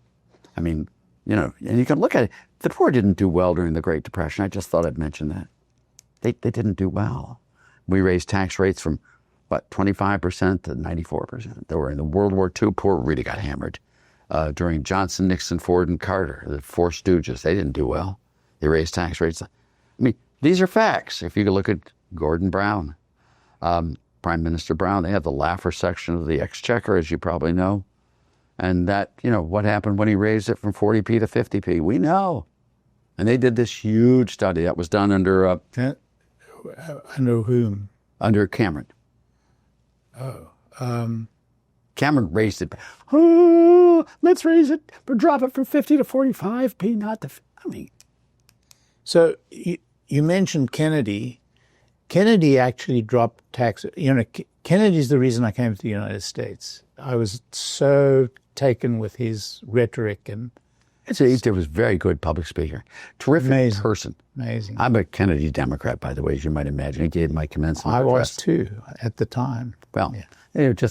I mean, you know, and you can look at it. The poor didn't do well during the Great Depression. I just thought I'd mention that. They didn't do well. We raised tax rates from, 25% to 94%. They were in the World War II, poor really got hammered. During Johnson, Nixon, Ford, and Carter, the four stooges, they didn't do well. They raised tax rates. I mean, these are facts. If you could look at Gordon Brown, Prime Minister Brown, they have the Laffer section of the Exchequer, as you probably know. And that, you know, what happened when he raised it from 40p to 50p? We know. And they did this huge study that was done under... under whom? Under Cameron. Cameron raised it. Let's raise it, but drop it from 50 to 45p, not to... I mean... So you mentioned Kennedy. Kennedy actually dropped taxes. You know, Kennedy's the reason I came to the United States. I was so taken with his rhetoric and... He was a very good public speaker. Terrific person. Amazing. I'm a Kennedy Democrat, by the way, as you might imagine. He gave my commencement address. I was too, at the time. Well, it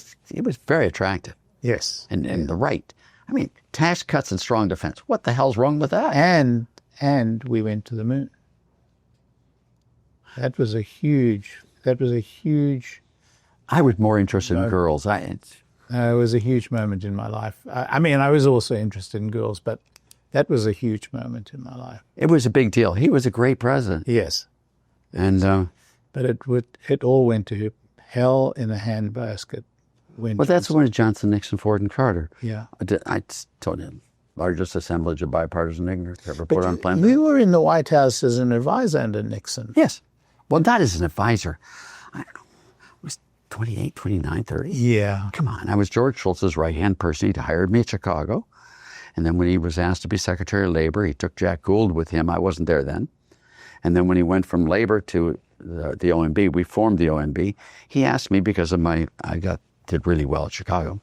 was very attractive. Yes. And the right. I mean, tax cuts and strong defense. What the hell's wrong with that? And we went to the moon. That was a huge... I was more interested in girls. It was a huge moment in my life. I mean, I was also interested in girls, but that was a huge moment in my life. It was a big deal. He was a great president. Yes. And but it all went to hell in a handbasket. Well, that's when Johnson, Nixon, Ford, and Carter. Yeah. I told you, largest assemblage of bipartisan ignorance ever put on planet. You were in the White House as an advisor under Nixon. Yes. Well, not as an advisor. I don't know. I was 28, 29, 30. Yeah. Come on. I was George Shultz's right-hand person. He hired me at Chicago. And then when he was asked to be Secretary of Labor, he took Jack Gould with him. I wasn't there then. And then when he went from Labor to the OMB, we formed the OMB. He asked me, because of did really well at Chicago.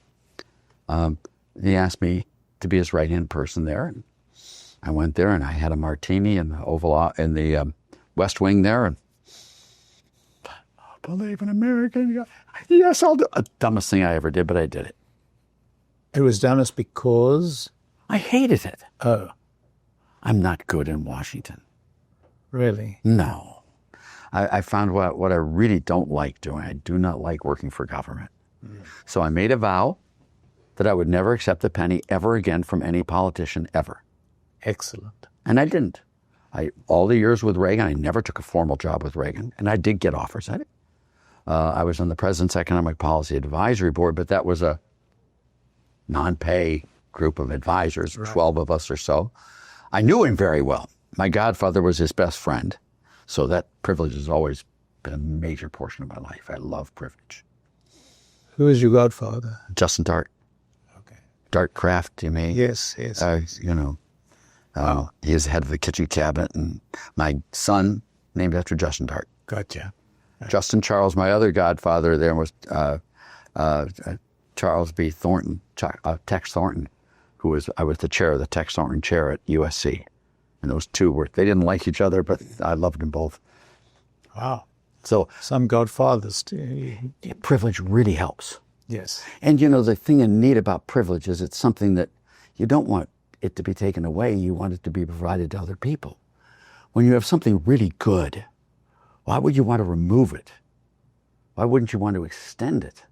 He asked me to be his right-hand person there. And I went there and I had a martini in the West Wing there. And I believe in America. Yes, I'll do it. Dumbest thing I ever did, but I did it. It was dumbest because? I hated it. Oh. I'm not good in Washington. Really? No. I found what I really don't like doing. I do not like working for government. So I made a vow that I would never accept a penny ever again from any politician ever. Excellent. And I didn't. All the years with Reagan, I never took a formal job with Reagan. And I did get offers at it. I was on the President's Economic Policy Advisory Board, but that was a non-pay group of advisors, right. 12 of us or so. I knew him very well. My godfather was his best friend. So that privilege has always been a major portion of my life. I love privilege. Who is your godfather? Justin Dart. Okay. Dart Kraft, you mean? Yes. Wow. He is head of the kitchen cabinet, and my son named after Justin Dart. Gotcha. Justin Charles, my other godfather there was Charles B. Thornton, Tex Thornton, I was the chair of the Tex Thornton chair at USC. And those two they didn't like each other, but I loved them both. Wow. So some godfathers too. Privilege really helps. Yes. And the thing neat about privilege is it's something that you don't want it to be taken away. You want it to be provided to other people. When you have something really good, why would you want to remove it? Why wouldn't you want to extend it?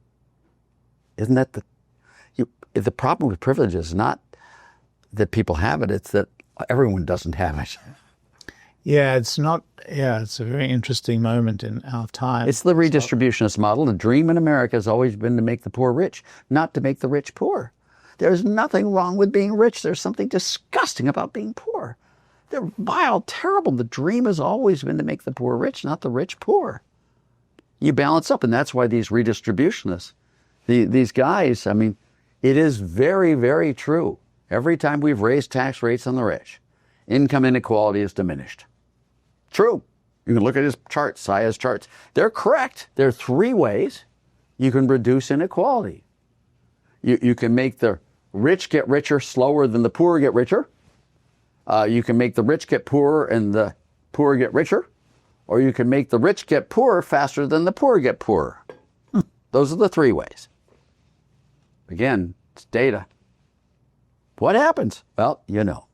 Isn't that the problem with privilege is not that people have it, it's that everyone doesn't have it. Yeah, it's a very interesting moment in our time. It's the redistributionist model. The dream in America has always been to make the poor rich, not to make the rich poor. There's nothing wrong with being rich. There's something disgusting about being poor. They're vile, terrible. The dream has always been to make the poor rich, not the rich poor. You balance up, and that's why these redistributionists, these guys, I mean, it is very, very true. Every time we've raised tax rates on the rich, income inequality is diminished. True. You can look at his charts, Saya's charts. They're correct. There are 3 ways you can reduce inequality. You can make the rich get richer slower than the poor get richer. You can make the rich get poorer and the poor get richer. Or you can make the rich get poorer faster than the poor get poorer. Those are the 3 ways. Again, it's data. What happens? Well, you know.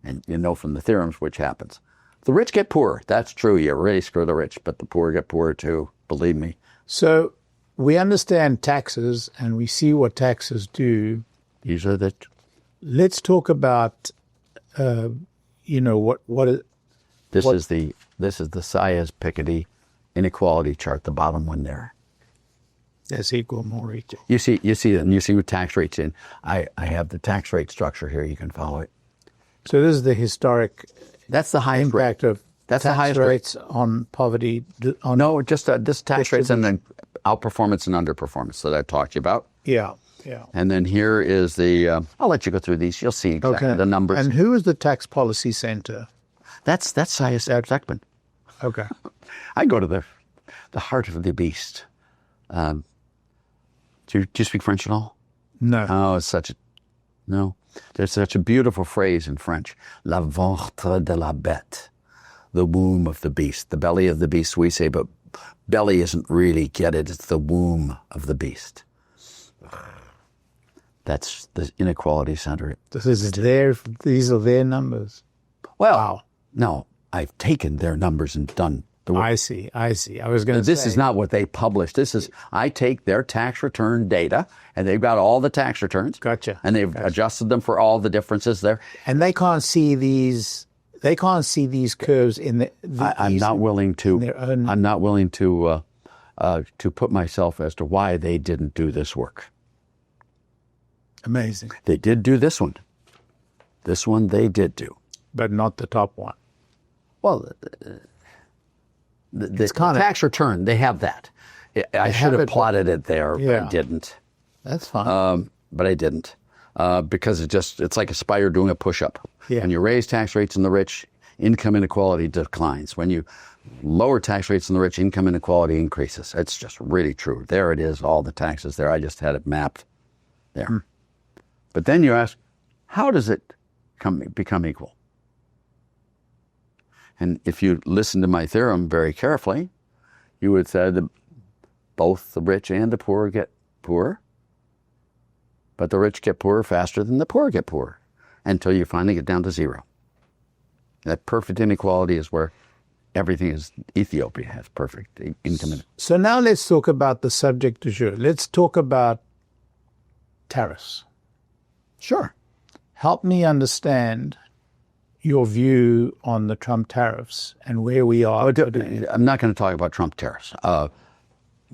And you know from the theorems which happens. The rich get poorer. That's true. You really screw the rich, but the poor get poorer too. Believe me. So we understand taxes and we see what taxes do. These are the... Let's talk about, what is... This is the Sayers-Piketty inequality chart, the bottom one there. That's equal more each. You see what tax rates in. I have the tax rate structure here. You can follow it. So this is the historic. That's the highest impact rate. of That's tax the highest rates on poverty. No, just this tax rates and then outperformance and underperformance that I talked to you about. Yeah. And then here is the. I'll let you go through these. You'll see exactly the numbers. And who is the Tax Policy Center? That's Sayers-Piketty. Okay. I go to the heart of the beast. Do you speak French at all? No. Oh, no. There's such a beautiful phrase in French. La ventre de la bête. The womb of the beast. The belly of the beast, we say, but belly isn't really, get it? It's the womb of the beast. That's the inequality center. These are their numbers. Well, wow. No, I've taken their numbers and done the work. I see. I was going to say. This is not what they publish. I take their tax return data, and they've got all the tax returns. Gotcha. And they've adjusted them for all the differes there. And they can't see these. They can't see these curves in the. I'm not willing to put myself as to why they didn't do this work. Amazing. They did do this one. This one they did do. But not the top one. Well, the tax return, they have that. I should have plotted it there, but I didn't. That's fine. But I didn't because it's like a spider doing a push-up. Yeah. When you raise tax rates in the rich, income inequality declines. When you lower tax rates in the rich, income inequality increases. It's just really true. There it is, all the taxes there. I just had it mapped there. But then you ask, how does it become equal? And if you listen to my theorem very carefully, you would say that both the rich and the poor get poorer, but the rich get poorer faster than the poor get poorer until you finally get down to zero. That perfect inequality is where everything is. Ethiopia has perfect income. So now let's talk about the subject du jour. Let's talk about tariffs. Sure. Help me understand your view on the Trump tariffs and where we are today. I'm not going to talk about Trump tariffs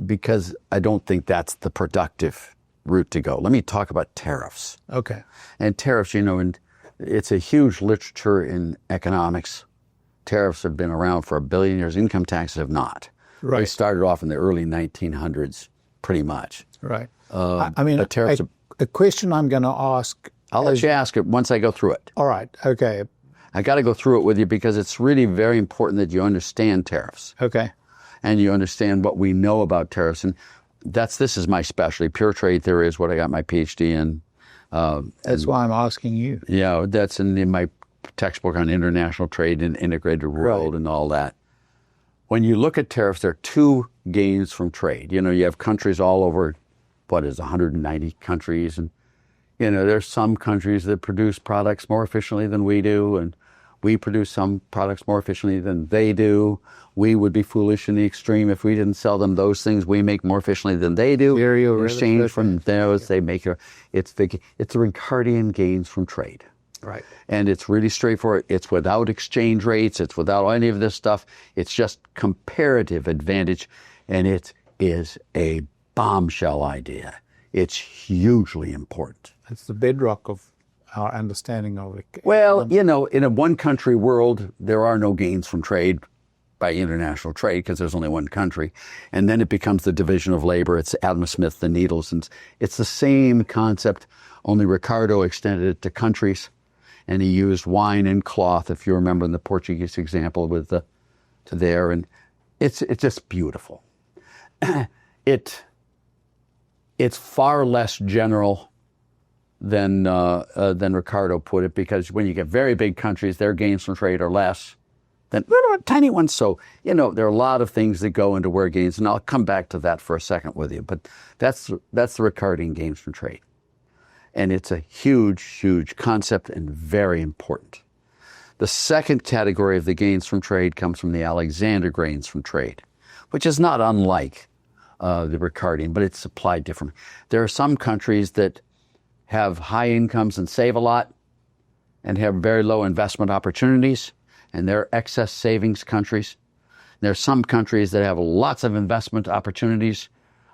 because I don't think that's the productive route to go. Let me talk about tariffs. Okay. And tariffs, and it's a huge literature in economics. Tariffs have been around for 1 billion years. Income taxes have not. Right. They started off in the early 1900s, pretty much. Right. Tariffs a question I'm going to ask. I'll let you ask it once I go through it. All right. Okay. I got to go through it with you because it's really very important that you understand tariffs. Okay. And you understand what we know about tariffs. And this is my specialty. Pure trade theory is what I got my PhD in. That's why I'm asking you. Yeah, that's in my textbook on international trade and integrated world and all that. When you look at tariffs, there are 2 gains from trade. You have countries all over, 190 countries. And, there's some countries that produce products more efficiently than we do. And we produce some products more efficiently than they do. We would be foolish in the extreme if we didn't sell them those things we make more efficiently than they do. In exchange from those, they make it's the Ricardian gains from trade. Right. And it's really straightforward. It's without exchange rates. It's without any of this stuff. It's just comparative advantage. And it is a bombshell idea. It's hugely important. It's the bedrock of our understanding of it. Well, you know, in a one-country world, there are no gains from trade by international trade because there's only one country. And then it becomes the division of labor. It's Adam Smith, the needles. And it's the same concept, only Ricardo extended it to countries. And he used wine and cloth, if you remember in the Portuguese example with to there. And it's just beautiful. It's far less general than Ricardo put it, because when you get very big countries, their gains from trade are less than tiny ones. So, you know, there are a lot of things that go into where gains, and I'll come back to that for a second with you. But that's the Ricardian gains from trade. And it's a huge, huge concept and very important. The second category of the gains from trade comes from the Alexander gains from trade, which is not unlike the Ricardian, but it's applied differently. There are some countries that have high incomes and save a lot and have very low investment opportunities, and they're excess savings countries. There are some countries that have lots of investment opportunities,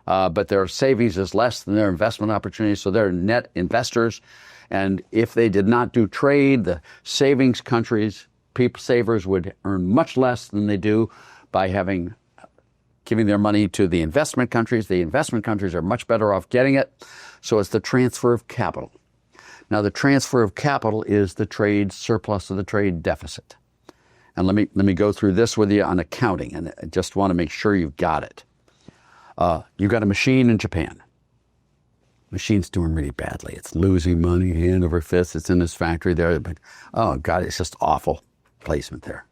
but their savings is less than their investment opportunities, so they're net investors. And if they did not do trade, the savings countries, savers would earn much less than they do by giving their money to the investment countries. The investment countries are much better off getting it. So it's the transfer of capital. Now, the transfer of capital is the trade surplus or the trade deficit. And let me go through this with you on accounting, and I just want to make sure you've got it. You've got a machine in Japan. Machine's doing really badly. It's losing money hand over fist. It's in this factory there, but oh God, it's just awful placement there.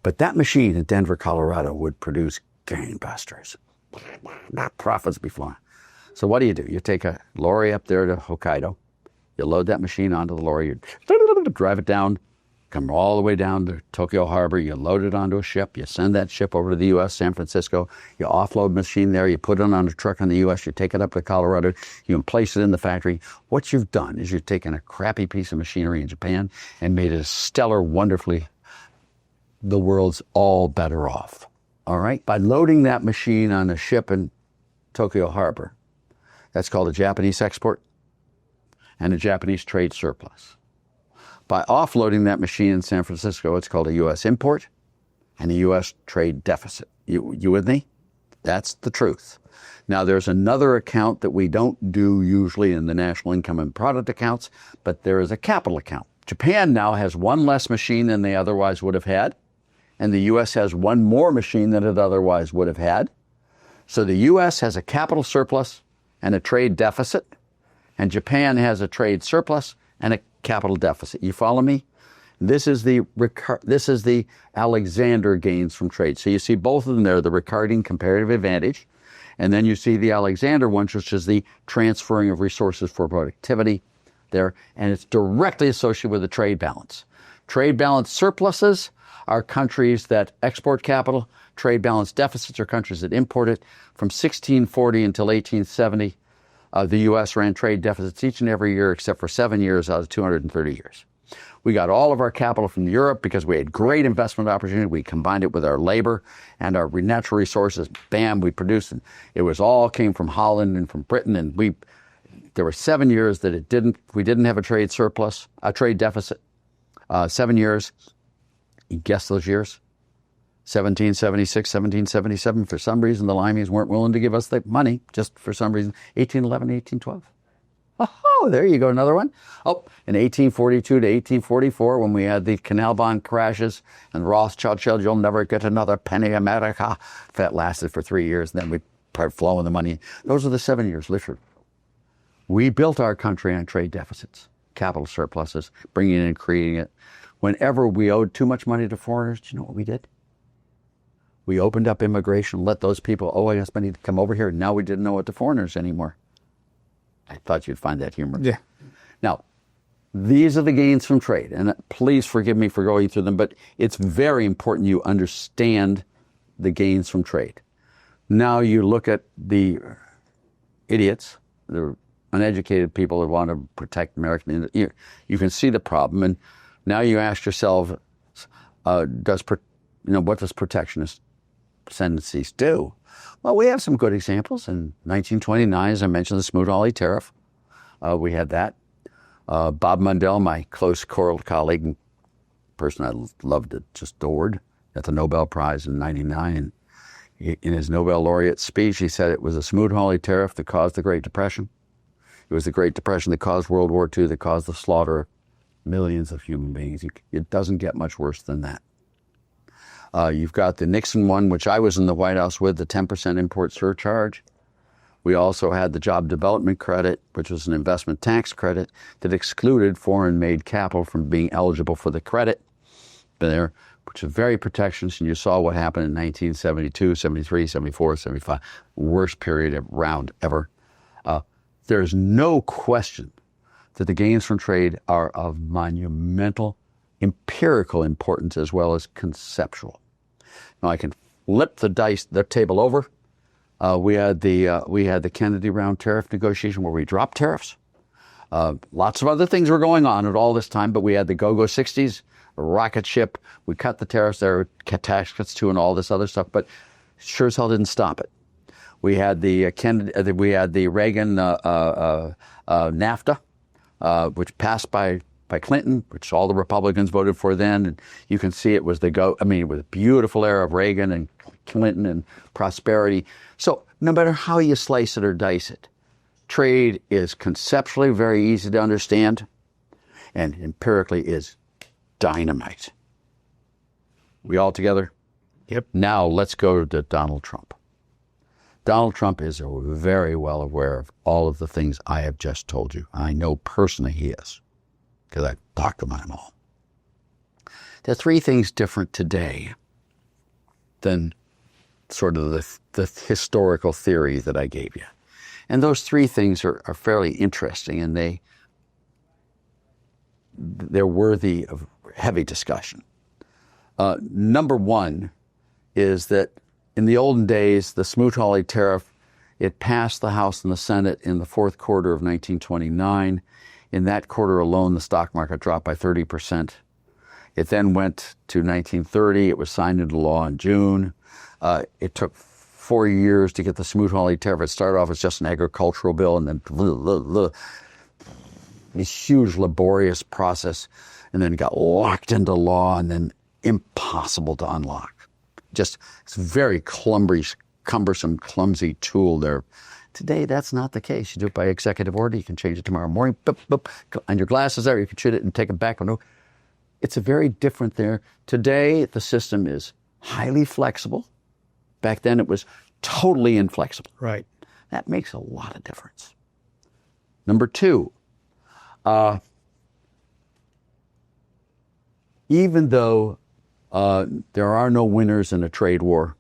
But that machine in Denver, Colorado would produce gangbusters. Profits be flying. So what do? You take a lorry up there to Hokkaido. You load that machine onto the lorry. You drive it down, come all the way down to Tokyo Harbor. You load it onto a ship. You send that ship over to the U.S., San Francisco. You offload the machine there. You put it on a truck in the U.S. You take it up to Colorado. You place it in the factory. What you've done is you've taken a crappy piece of machinery in Japan and made it stellar, wonderfully. The world's all better off. All right? By loading that machine on a ship in Tokyo Harbor, that's called a Japanese export and a Japanese trade surplus. By offloading that machine in San Francisco, it's called a U.S. import and a U.S. trade deficit. You with me? That's the truth. Now, there's another account that we don't do usually in the national income and product accounts, but there is a capital account. Japan now has one less machine than they otherwise would have had, and the U.S. has one more machine than it otherwise would have had. So the U.S. has a capital surplus and a trade deficit, and Japan has a trade surplus and a capital deficit. You follow me? This is the Alexander gains from trade. So you see both of them there, the Ricardian comparative advantage, and then you see the Alexander one, which is the transferring of resources for productivity there, and it's directly associated with the trade balance. Trade balance surpluses are countries that export capital. Trade balance deficits are countries that import it. From 1640 until 1870, the U.S. ran trade deficits each and every year except for 7 years out of 230 years. We got all of our capital from Europe because we had great investment opportunity. We combined it with our labor and our natural resources. Bam, we produced it. It was all came from Holland and from Britain, and there were 7 years that we didn't have a trade surplus, a trade deficit. 7 years. You guess those years? 1776, 1777. For some reason, the Limeys weren't willing to give us the money, just for some reason. 1811, 1812. Oh, there you go, another one. Oh, in 1842 to 1844, when we had the canal bond crashes and Rothschild, you'll never get another penny America. That lasted for 3 years, and then we started flowing the money. Those are the 7 years, literally. We built our country on trade deficits, capital surpluses, bringing it and creating it. Whenever we owed too much money to foreigners, do you know what we did? We opened up immigration, let those people owing us money to come over here. Now we didn't owe it to foreigners anymore. I thought you'd find that humorous. Yeah. Now, these are the gains from trade, and please forgive me for going through them, but it's very important you understand the gains from trade. Now you look at the idiots, the uneducated people that want to protect American, you can see the problem, and now you ask yourself, what does protectionist presidencies do? Well, we have some good examples. In 1929, as I mentioned, the Smoot-Hawley tariff. We had that. Bob Mundell, my close colleague, person I loved it, just adored, got the Nobel Prize in '99. In his Nobel laureate speech, he said it was a Smoot-Hawley tariff that caused the Great Depression. It was the Great Depression that caused World War II, that caused the slaughter of millions of human beings. It doesn't get much worse than that. You've got the Nixon one, which I was in the White House with, the 10% import surcharge. We also had the Job Development Credit, which was an investment tax credit that excluded foreign-made capital from being eligible for the credit there, which is very protectionist. And you saw what happened in 1972, 73, 74, 75, worst period around ever. There's no question that the gains from trade are of monumental empirical importance as well as conceptual. Now I can flip the table over. We had the Kennedy round tariff negotiation where we dropped tariffs. Lots of other things were going on at all this time, but we had the go-go 60s, a rocket ship. We cut the tariffs there, tax cuts too, and all this other stuff, but sure as hell didn't stop it. We had the Reagan NAFTA, which passed by Clinton, which all the Republicans voted for then. And you can see it was it was a beautiful era of Reagan and Clinton and prosperity. So no matter how you slice it or dice it, trade is conceptually very easy to understand and empirically is dynamite. We all together? Yep. Now let's go to Donald Trump. Donald Trump is very well aware of all of the things I have just told you. I know personally he is, because I've talked to them all. There are three things different today than sort of the historical theory that I gave you. And those three things are fairly interesting, and they're worthy of heavy discussion. Number one is that in the olden days, the Smoot-Hawley tariff, it passed the House and the Senate in the fourth quarter of 1929. In that quarter alone, the stock market dropped by 30%. It then went to 1930. It was signed into law in June. It took 4 years to get the Smoot-Hawley tariff. It started off as just an agricultural bill, and then this huge laborious process, and then got locked into law, and then impossible to unlock. Just it's a very cumbersome, clumsy tool there. Today, that's not the case. You do it by executive order. You can change it tomorrow morning. Boop, boop, and your glasses there. You can shoot it and take it back. No, it's a very different there. Today, the system is highly flexible. Back then, it was totally inflexible. Right. That makes a lot of difference. Number two, even though there are no winners in a trade war,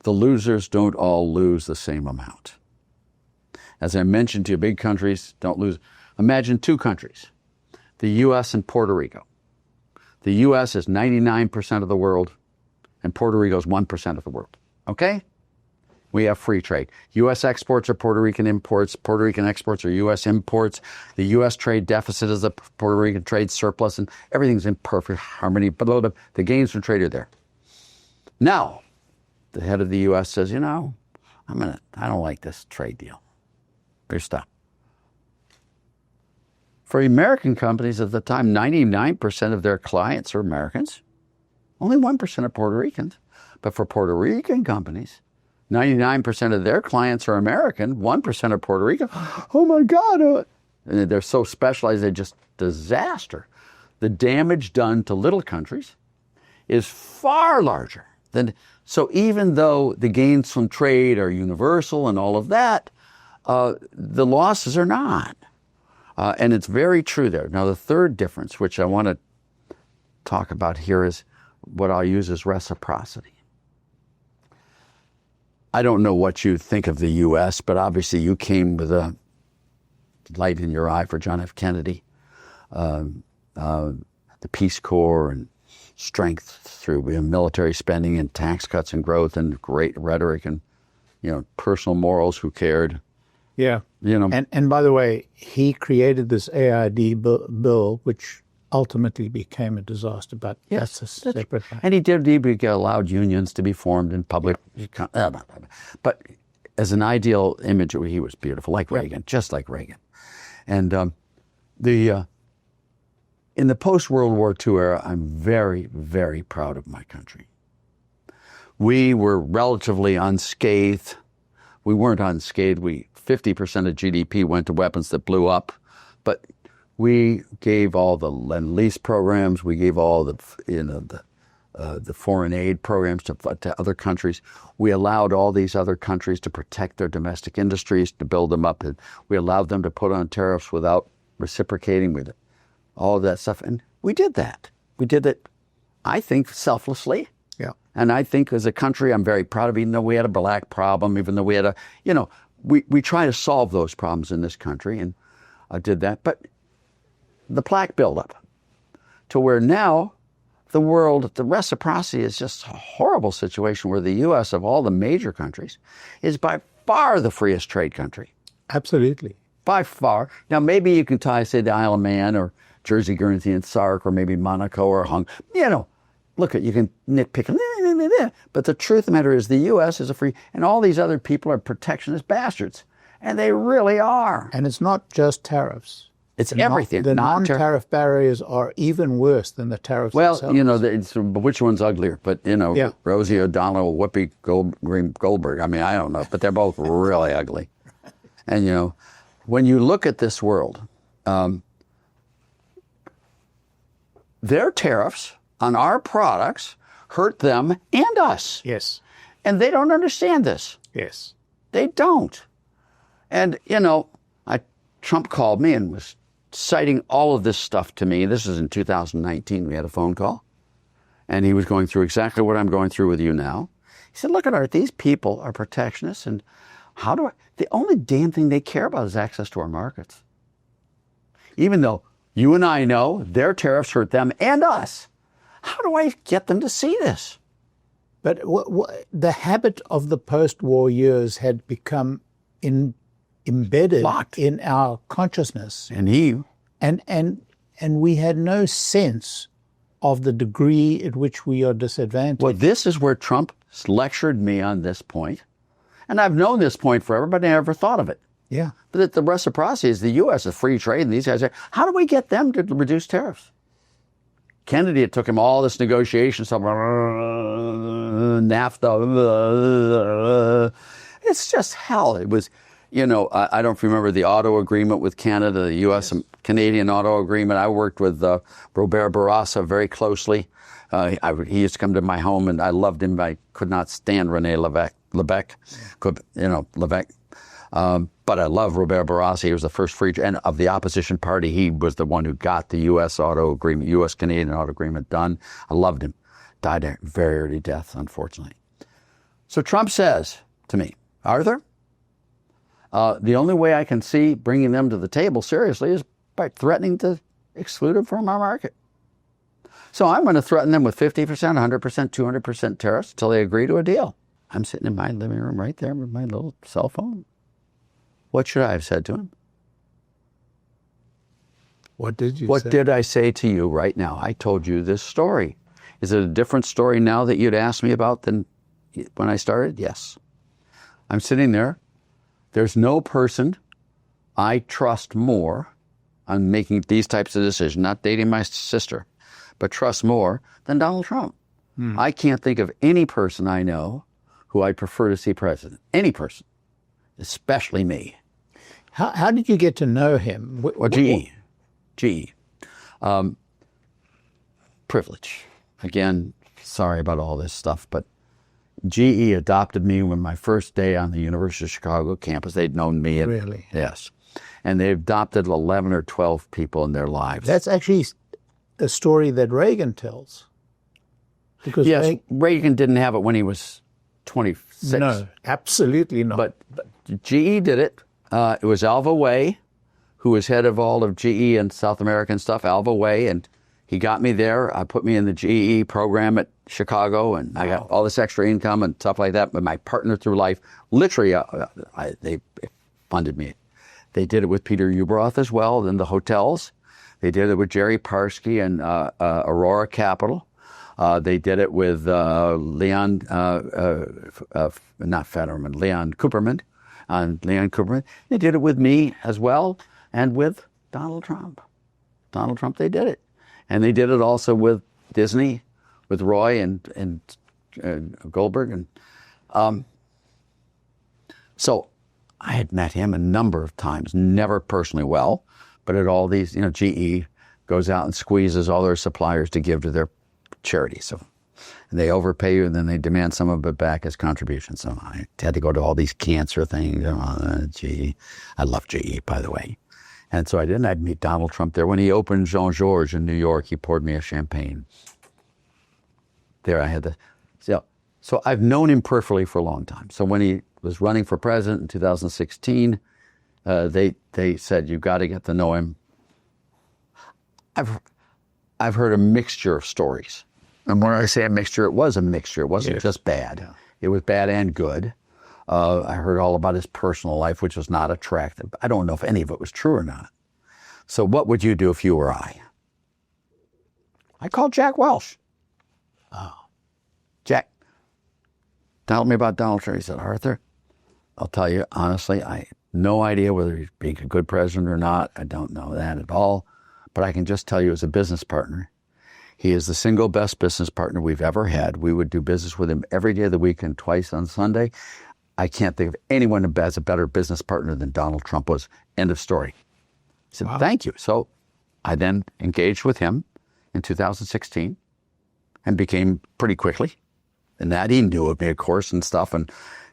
the losers don't all lose the same amount. As I mentioned to you, big countries don't lose. Imagine two countries, the U.S. and Puerto Rico. The U.S. is 99% of the world, and Puerto Rico is 1% of the world. Okay? We have free trade. U.S. exports are Puerto Rican imports. Puerto Rican exports are U.S. imports. The U.S. trade deficit is the Puerto Rican trade surplus, and everything's in perfect harmony. But the gains from trade are there. Now, the head of the U.S. says, I don't like this trade deal. Better stop. For American companies at the time, 99% of their clients are Americans. Only 1% are Puerto Ricans. But for Puerto Rican companies, 99% of their clients are American, 1% are Puerto Rican. Oh my God. And they're so specialized, they're just disaster. The damage done to little countries is far larger than. So even though the gains from trade are universal and all of that, the losses are not. And it's very true there. Now, the third difference, which I want to talk about here, is what I'll use as reciprocity. I don't know what you think of the U.S., but obviously you came with a light in your eye for John F. Kennedy, the Peace Corps and strength through military spending and tax cuts and growth and great rhetoric and, personal morals, who cared. Yeah. And by the way, he created this AID bill, which ultimately became a disaster, but Yes, that's a separate thing. And he allowed unions to be formed in public. But as an ideal image, he was beautiful, like Reagan, just like Reagan. And in the post-World War II era, I'm very, very proud of my country. We were relatively unscathed. We weren't unscathed. 50% of GDP went to weapons that blew up, but we gave all the Lend-Lease programs. We gave all the foreign aid programs to other countries. We allowed all these other countries to protect their domestic industries, to build them up. And we allowed them to put on tariffs without reciprocating with all of that stuff. And we did that. We did it, I think, selflessly. Yeah. And I think as a country, I'm very proud of, even though we had a black problem, even though we had we try to solve those problems in this country, and I did that. But the plaque buildup to where now the reciprocity is just a horrible situation where the U.S., of all the major countries, is by far the freest trade country. Absolutely. By far. Now, maybe you can say the Isle of Man or Jersey, Guernsey, and Sark, or maybe Monaco or Hong Kong. You can nitpick. But the truth of the matter is the U.S. is a free, and all these other people are protectionist bastards. And they really are. And it's not just tariffs. It's everything. The non-tariff barriers are even worse than the tariffs themselves. Which one's uglier? But, Rosie O'Donnell, Whoopi Goldberg, I mean, I don't know. But they're both really ugly. And, when you look at this world, their tariffs on our products hurt them and us. Yes. And they don't understand this. Yes. They don't. And, Trump called me and was citing all of this stuff to me. This is in 2019. We had a phone call. And he was going through exactly what I'm going through with you now. He said, look at Art, these people are protectionists, and the only damn thing they care about is access to our markets. Even though you and I know their tariffs hurt them and us. How do I get them to see this? But the habit of the post-war years had become embedded Locked in our consciousness. And we had no sense of the degree at which we are disadvantaged. Well, this is where Trump lectured me on this point. And I've known this point forever, but I never thought of it. Yeah. But that the reciprocity is the U.S. is free trade, and these guys are. How do we get them to reduce tariffs? Kennedy, it took him all this negotiation stuff, NAFTA. It's just hell. It was, I don't remember the auto agreement with Canada, the U.S. and Canadian auto agreement. I worked with Robert Bourassa very closely. He used to come to my home, and I loved him. I could not stand René Lévesque. But I love Robert Bourassa. He was the first and of the opposition party. He was the one who got the U.S. auto agreement, U.S.-Canadian auto agreement done. I loved him. Died a very early death, unfortunately. So Trump says to me, Arthur, the only way I can see bringing them to the table seriously is by threatening to exclude them from our market. So I'm going to threaten them with 50%, 100%, 200% tariffs until they agree to a deal. I'm sitting in my living room right there with my little cell phone. What should I have said to him? What did you say? What did I say to you right now? I told you this story. Is it a different story now that you'd asked me about than when I started? Yes. I'm sitting there. There's no person I trust more on making these types of decisions, not dating my sister, but trust more than Donald Trump. I can't think of any person I know who I'd prefer to see president. Any person, especially me. How did you get to know him? Well, GE. Privilege. Again, sorry about all this stuff, but GE adopted me when my first day on the University of Chicago campus. They'd known me. Really? Yes. And they adopted 11 or 12 people in their lives. That's actually a story that Reagan tells. Because yes, Reagan didn't have it when he was 26. No, absolutely not. But GE did it. It was Alva Way, who was head of all of GE and South American stuff, Alva Way, and he got me there. Put me in the GE program at Chicago, and I got all this extra income and stuff like that. But my partner through life, literally, they funded me. They did it with Peter Ueberroth as well, in the hotels. They did it with Jerry Parsky and Aurora Capital. They did it with Leon, not Fetterman, Leon Cooperman. Leon Cooperman. They did it with me as well, and with Donald Trump. Donald Trump, they did it. And they did it also with Disney, with Roy and Goldberg. And so I had met him a number of times, never personally well, but at all these, GE goes out and squeezes all their suppliers to give to their charity. So and they overpay you, and then they demand some of it back as contributions. So I had to go to all these cancer things. GE. I love GE, by the way. And so I did, and I'd meet Donald Trump there. When he opened Jean-Georges in New York, he poured me a champagne. There I had so I've known him peripherally for a long time. So when he was running for president in 2016, they said, you've got to get to know him. I've heard a mixture of stories. And when I say a mixture, it was a mixture. It wasn't just bad. Yeah. It was bad and good. I heard all about his personal life, which was not attractive. I don't know if any of it was true or not. So what would you do if you were I? I called Jack Welch. Jack, tell me about Donald Trump. He said, Arthur, I'll tell you honestly, I have no idea whether he's being a good president or not. I don't know that at all. But I can just tell you as a business partner, he is the single best business partner we've ever had. We would do business with him every day of the week and twice on Sunday. I can't think of anyone who has a better business partner than Donald Trump was. End of story. He said, Thank you. So I then engaged with him in 2016 and became pretty quickly. And that he knew of me, of course, and stuff. And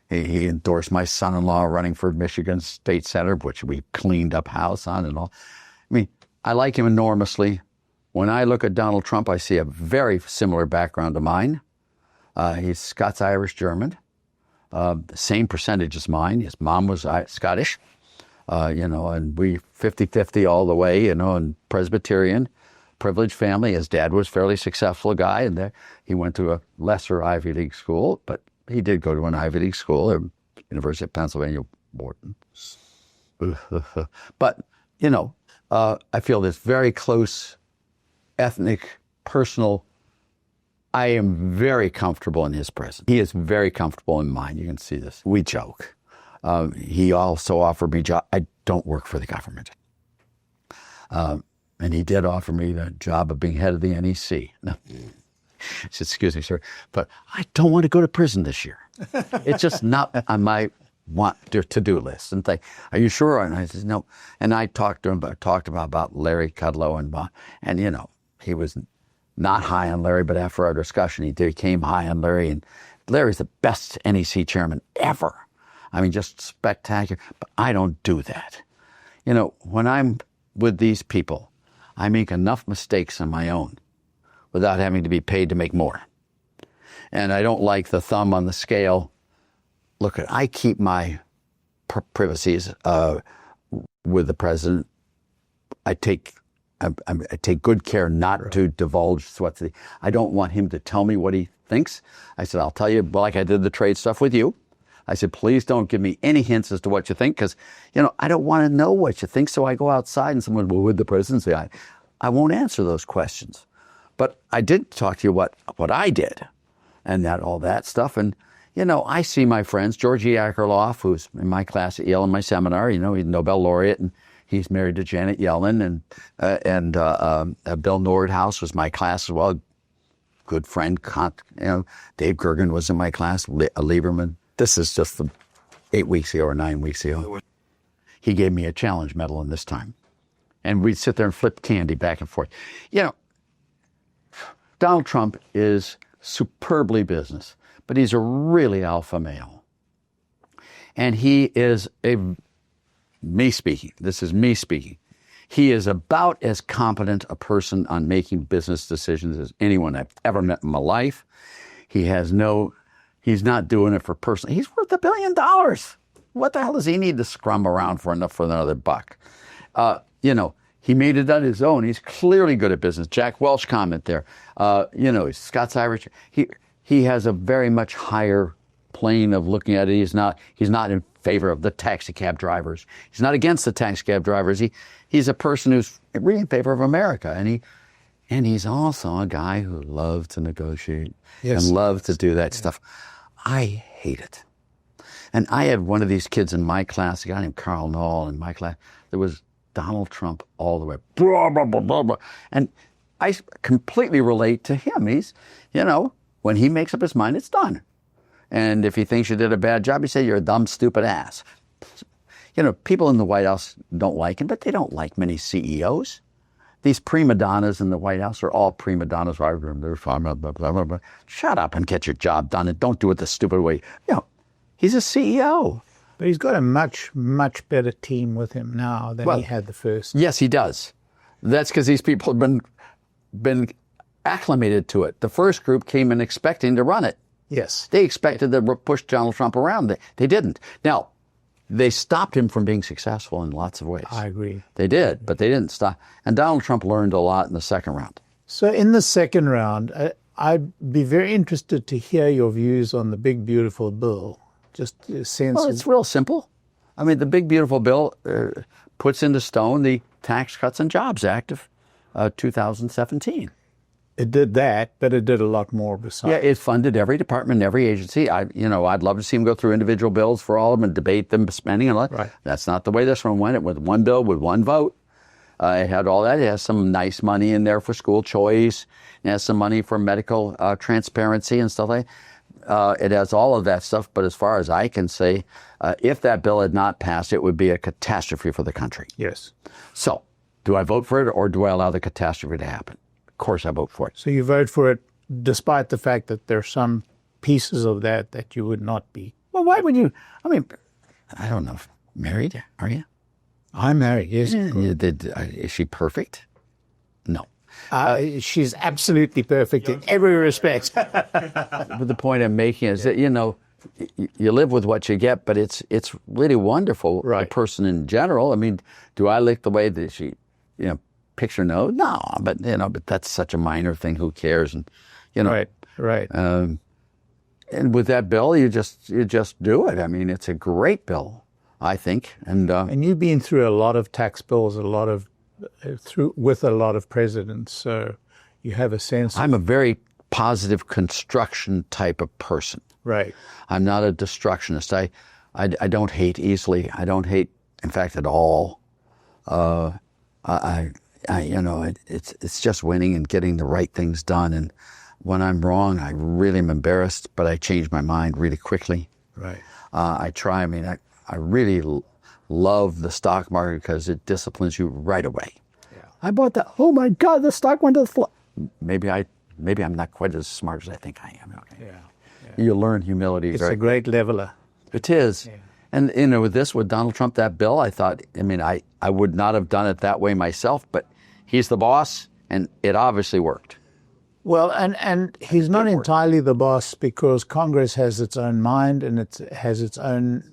he endorsed my son-in-law running for Michigan State Senator, which we cleaned up house on and all. I mean, I like him enormously. When I look at Donald Trump, I see a very similar background to mine. He's Scots-Irish-German, same percentage as mine. His mom was Scottish, and we 50-50 all the way, and Presbyterian, privileged family. His dad was a fairly successful guy, and he went to a lesser Ivy League school, but he did go to an Ivy League school, University of Pennsylvania, Wharton. But, I feel this very close ethnic, personal, I am very comfortable in his presence. He is very comfortable in mine. You can see this. We joke. He also offered me job. I don't work for the government. And he did offer me the job of being head of the NEC. No. I said, excuse me, sir, but I don't want to go to prison this year. It's just not on my to-do list. And they, are you sure? And I said, no. And I talked to him, about Larry Kudlow, and he was not high on Larry, but after our discussion, he became high on Larry. And Larry's the best NEC chairman ever. I mean, just spectacular. But I don't do that. When I'm with these people, I make enough mistakes on my own without having to be paid to make more. And I don't like the thumb on the scale. Look, I keep my privacies with the president. I take good care not to divulge what's I don't want him to tell me what he thinks. I said, I'll tell you, like I did the trade stuff with you. I said, please don't give me any hints as to what you think, because, I don't want to know what you think. So I go outside and someone, well, with the presidency, I won't answer those questions. But I did talk to you what I did and all that stuff. And, I see my friends, Georgi Akerlof, who's in my class at Yale in my seminar, he's a Nobel laureate, and he's married to Janet Yellen, and Bill Nordhaus was my class as well. Good friend, Dave Gergen was in my class, Lieberman. This is just 8 weeks ago or 9 weeks ago. He gave me a challenge medal in this time. And we'd sit there and flip candy back and forth. Donald Trump is superbly business, but he's a really alpha male. And he is me speaking, he is about as competent a person on making business decisions as anyone I've ever met in my life. He's not doing it for personal. He's worth $1 billion. What the hell does he need to scrum around for another buck? He made it on his own. He's clearly good at business. Jack Welch comment there. He's Scots-Irish. He has a very much higher plane of looking at it. He's not favor of the taxi cab drivers. He's not against the taxi cab drivers. He's a person who's really in favor of America. And he's also a guy who loves to negotiate and loves to do that stuff. I hate it. And I had one of these kids in my class, a guy named Carl Knoll in my class. There was Donald Trump all the way, blah, blah, blah, blah, blah. And I completely relate to him. He's, when he makes up his mind, it's done. And if he thinks you did a bad job, he says you're a dumb, stupid ass. People in the White House don't like him, but they don't like many CEOs. These prima donnas in the White House are all prima donnas. Shut up and get your job done, and don't do it the stupid way. He's a CEO. But he's got a much, much better team with him now than he had the first. Yes, he does. That's because these people have been acclimated to it. The first group came in expecting to run it. Yes. They expected to push Donald Trump around. They didn't. Now, they stopped him from being successful in lots of ways. I agree. They did, but they didn't stop. And Donald Trump learned a lot in the second round. So in the second round, I'd be very interested to hear your views on the big, beautiful bill. Just a sense. Well, it's real simple. I mean, the big, beautiful bill puts into stone the Tax Cuts and Jobs Act of 2017. It did that, but it did a lot more besides. Yeah, it funded every department, every agency. I'd love to see them go through individual bills for all of them and debate them, spending and all that. Right. That's not the way this one went. It was one bill with one vote. It had all that. It has some nice money in there for school choice. It has some money for medical transparency and stuff like that. It has all of that stuff, but as far as I can say, if that bill had not passed, it would be a catastrophe for the country. Yes. So, do I vote for it or do I allow the catastrophe to happen? Of course I vote for it. So you vote for it despite the fact that there are some pieces of that you would not be. Well, why would you? I mean, I don't know. Married, are you? I'm married, yes. Is she perfect? No. She's absolutely perfect in every respect. But the point I'm making is that, you live with what you get, but it's really wonderful, Right. a person in general. I mean, do I like the way that she, picture nose? No, but that's such a minor thing. Who cares? And, Right. And with that bill, you just do it. I mean, it's a great bill, I think. And you've been through a lot of tax bills, with a lot of presidents, so you have a sense. I'm a very positive construction type of person. Right. I'm not a destructionist. I don't hate easily. I don't hate, in fact, at all. It's just winning and getting the right things done. And when I'm wrong, I really am embarrassed, but I change my mind really quickly. Right. I try. I mean, I really love the stock market because it disciplines you right away. Yeah. I bought that. Oh my God, the stock went to the floor. Maybe I'm not quite as smart as I think I am. Okay. Yeah. You learn humility. It's a great leveler. It is. Yeah. And, with Donald Trump, that bill, I thought, I would not have done it that way myself, but he's the boss, and it obviously worked. Well, and he's not entirely the boss because Congress has its own mind and it has its own...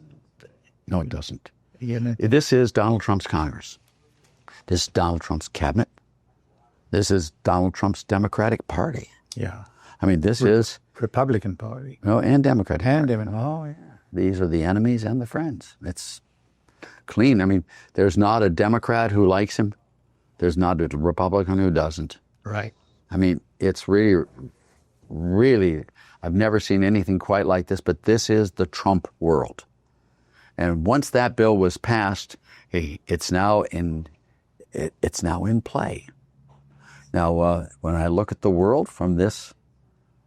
No, it doesn't. This is Donald Trump's Congress. This is Donald Trump's cabinet. This is Donald Trump's Democratic Party. Yeah. I mean, this is... Republican Party. Oh, and Democratic Party. Oh, yeah. These are the enemies and the friends. It's clean. I mean, there's not a Democrat who likes him. There's not a Republican who doesn't. Right. I mean, it's really, really, I've never seen anything quite like this, but this is the Trump world. And once that bill was passed, it's now in play. Now, when I look at the world from this,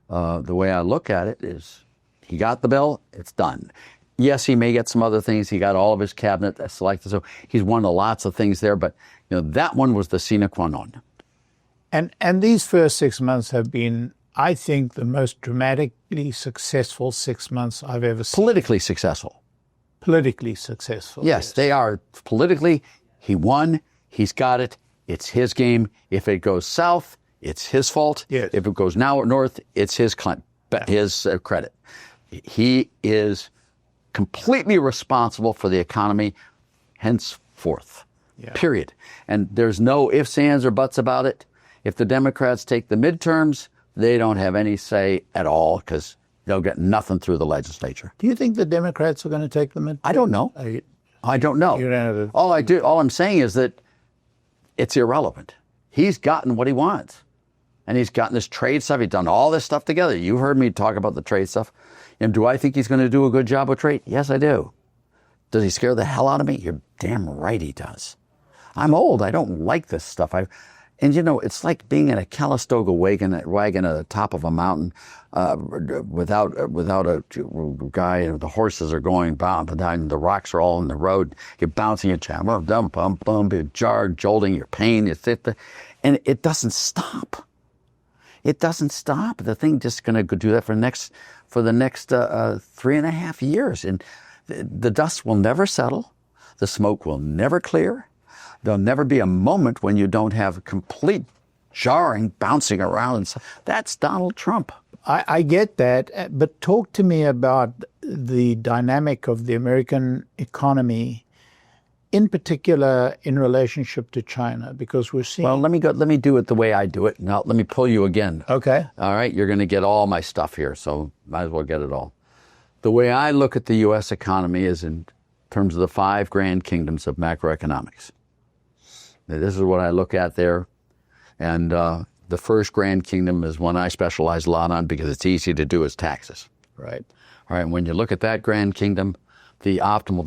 the way I look at it is, he got the bill, it's done. Yes, he may get some other things. He got all of his cabinet selected, so he's won lots of things there. But that one was the sine qua non. And these first 6 months have been, I think, the most dramatically successful 6 months I've ever seen. Politically successful. Politically successful. Yes, they are. Politically, he won. He's got it. It's his game. If it goes south, it's his fault. Yes. If it goes north, it's his credit. He is completely responsible for the economy henceforth, period. And there's no ifs, ands, or buts about it. If the Democrats take the midterms, they don't have any say at all because, They'll get nothing through the legislature. Do you think the Democrats are going to take them? I don't know. I don't know. All I'm saying is that it's irrelevant. He's gotten what he wants. And he's gotten this trade stuff. He's done all this stuff together. You heard me talk about the trade stuff. And do I think he's going to do a good job with trade? Yes, I do. Does he scare the hell out of me? You're damn right he does. I'm old. I don't like this stuff. And you know, it's like being in a Calistoga wagon at the top of a mountain without a guy. The horses are going down. The rocks are all in the road. You're bouncing, you're jolting, you're pain. You sit there, and it doesn't stop. It doesn't stop. The thing just going to do that for the next 3.5 years, and the dust will never settle. The smoke will never clear. There'll never be a moment when you don't have complete jarring, bouncing around. That's Donald Trump. I get that, but talk to me about the dynamic of the American economy, in particular in relationship to China, because we're seeing... Well, let me do it the way I do it. Now, let me pull you again. Okay. All right, you're going to get all my stuff here, so might as well get it all. The way I look at the U.S. economy is in terms of the 5 grand kingdoms of macroeconomics. This is what I look at there. And the first grand kingdom is one I specialize a lot on because it's easy to do, is taxes. Right. All right, when you look at that grand kingdom, the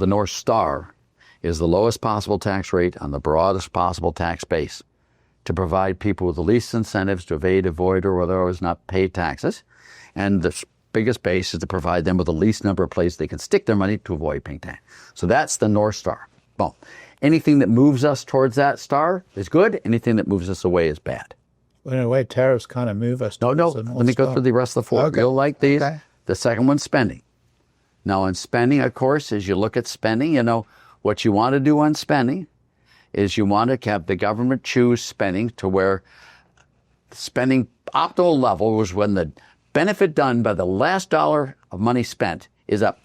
North Star, is the lowest possible tax rate on the broadest possible tax base to provide people with the least incentives to evade, avoid, or otherwise not pay taxes. And the biggest base is to provide them with the least number of places they can stick their money to avoid paying tax. So that's the North Star. Boom. Anything that moves us towards that star is good. Anything that moves us away is bad. Well, in a way, tariffs kind of move us. No. Let me go through the rest of the 4. Okay. You'll like these. Okay. The second one's spending. Now, on spending, of course, as you look at spending, you know, what you want to do on spending is you want to have the government choose spending to where spending optimal level was when the benefit done by the last dollar of money spent is up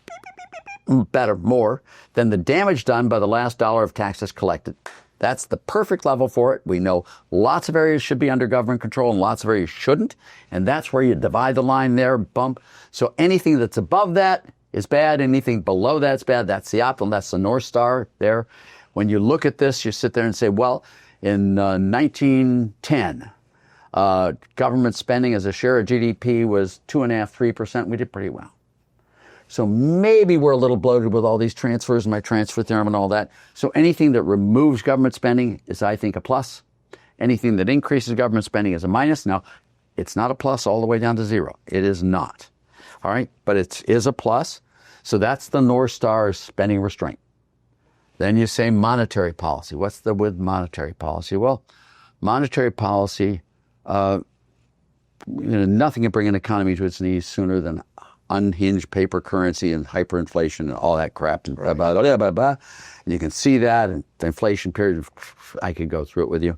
better, more than the damage done by the last dollar of taxes collected. That's the perfect level for it. We know lots of areas should be under government control and lots of areas shouldn't. And that's where you divide the line there, bump. So anything that's above that is bad. Anything below that's bad. That's the optimal. That's the North Star there. When you look at this, you sit there and say, well, in 1910, government spending as a share of GDP was 2.5%, 3%. We did pretty well. So maybe we're a little bloated with all these transfers and my transfer theorem and all that. So anything that removes government spending is, I think, a plus. Anything that increases government spending is a minus. Now, it's not a plus all the way down to 0. It is not. All right, but it is a plus. So that's the North Star, spending restraint. Then you say monetary policy. What's the with monetary policy? Well, monetary policy, nothing can bring an economy to its knees sooner than unhinged paper currency and hyperinflation and all that crap. And blah, blah, blah, blah, blah. And you can see that, and the inflation period, I could go through it with you.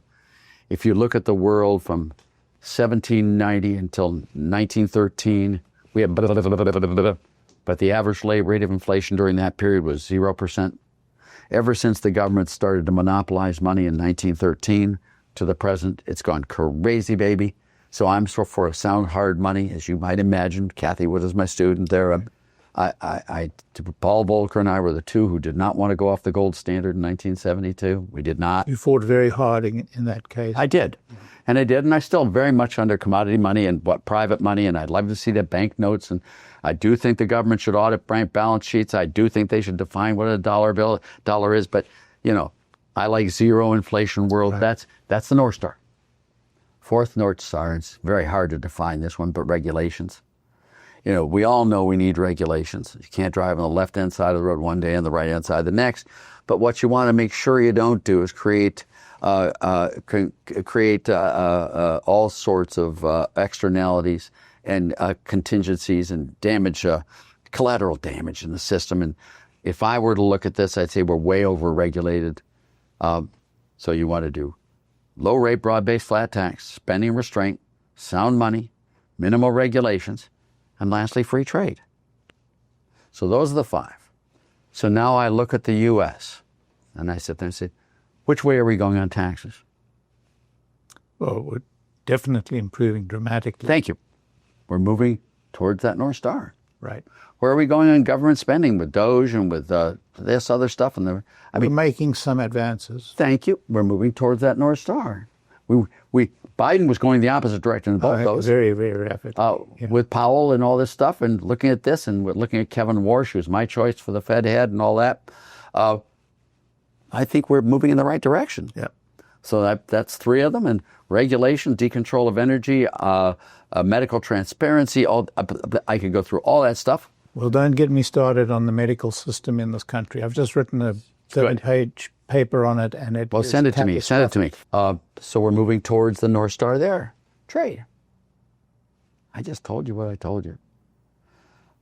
If you look at the world from 1790 until 1913, we had blah, blah, blah, blah, blah, blah, but the average rate of inflation during that period was 0%. Ever since the government started to monopolize money in 1913 to the present, it's gone crazy, baby. So I'm for sound hard money, as you might imagine. Kathy Wood is my student there. Paul Volcker and I were the two who did not want to go off the gold standard in 1972. We did not. You fought very hard in that case. I did. And I did. And I'm still very much under commodity money and private money. And I'd love to see the banknotes. And I do think the government should audit bank balance sheets. I do think they should define what a dollar is. But, you know, I like zero inflation world. Right. That's the North Star. Fourth North Star, it's very hard to define this one, but regulations. You know, we all know we need regulations. You can't drive on the left-hand side of the road one day and the right-hand side the next. But what you want to make sure you don't do is create all sorts of externalities and contingencies and damage, collateral damage in the system. And if I were to look at this, I'd say we're way over-regulated. So you want to do low rate, broad-based flat tax, spending restraint, sound money, minimal regulations, and lastly, free trade. So those are the 5. So now I look at the U.S. and I sit there and say, which way are we going on taxes? Well, we're definitely improving dramatically. Thank you. We're moving towards that North Star. Right. Where are we going on government spending with Doge and with this other stuff? And We're making some advances. thank you. We're moving towards that North Star. Biden was going the opposite direction in both those. Very, very rapid. With Powell and all this stuff, and looking at this, and looking at Kevin Warsh, who's my choice for the Fed head, and all that. I think we're moving in the right direction. Yeah. So that's three of them, and regulation, decontrol of energy, medical transparency. I could go through all that stuff. Well, don't get me started on the medical system in this country. I've just written a 30-page paper on it, and it. Well, send it to me. Send it to me. So we're moving towards the North Star there. Trade. I just told you what I told you.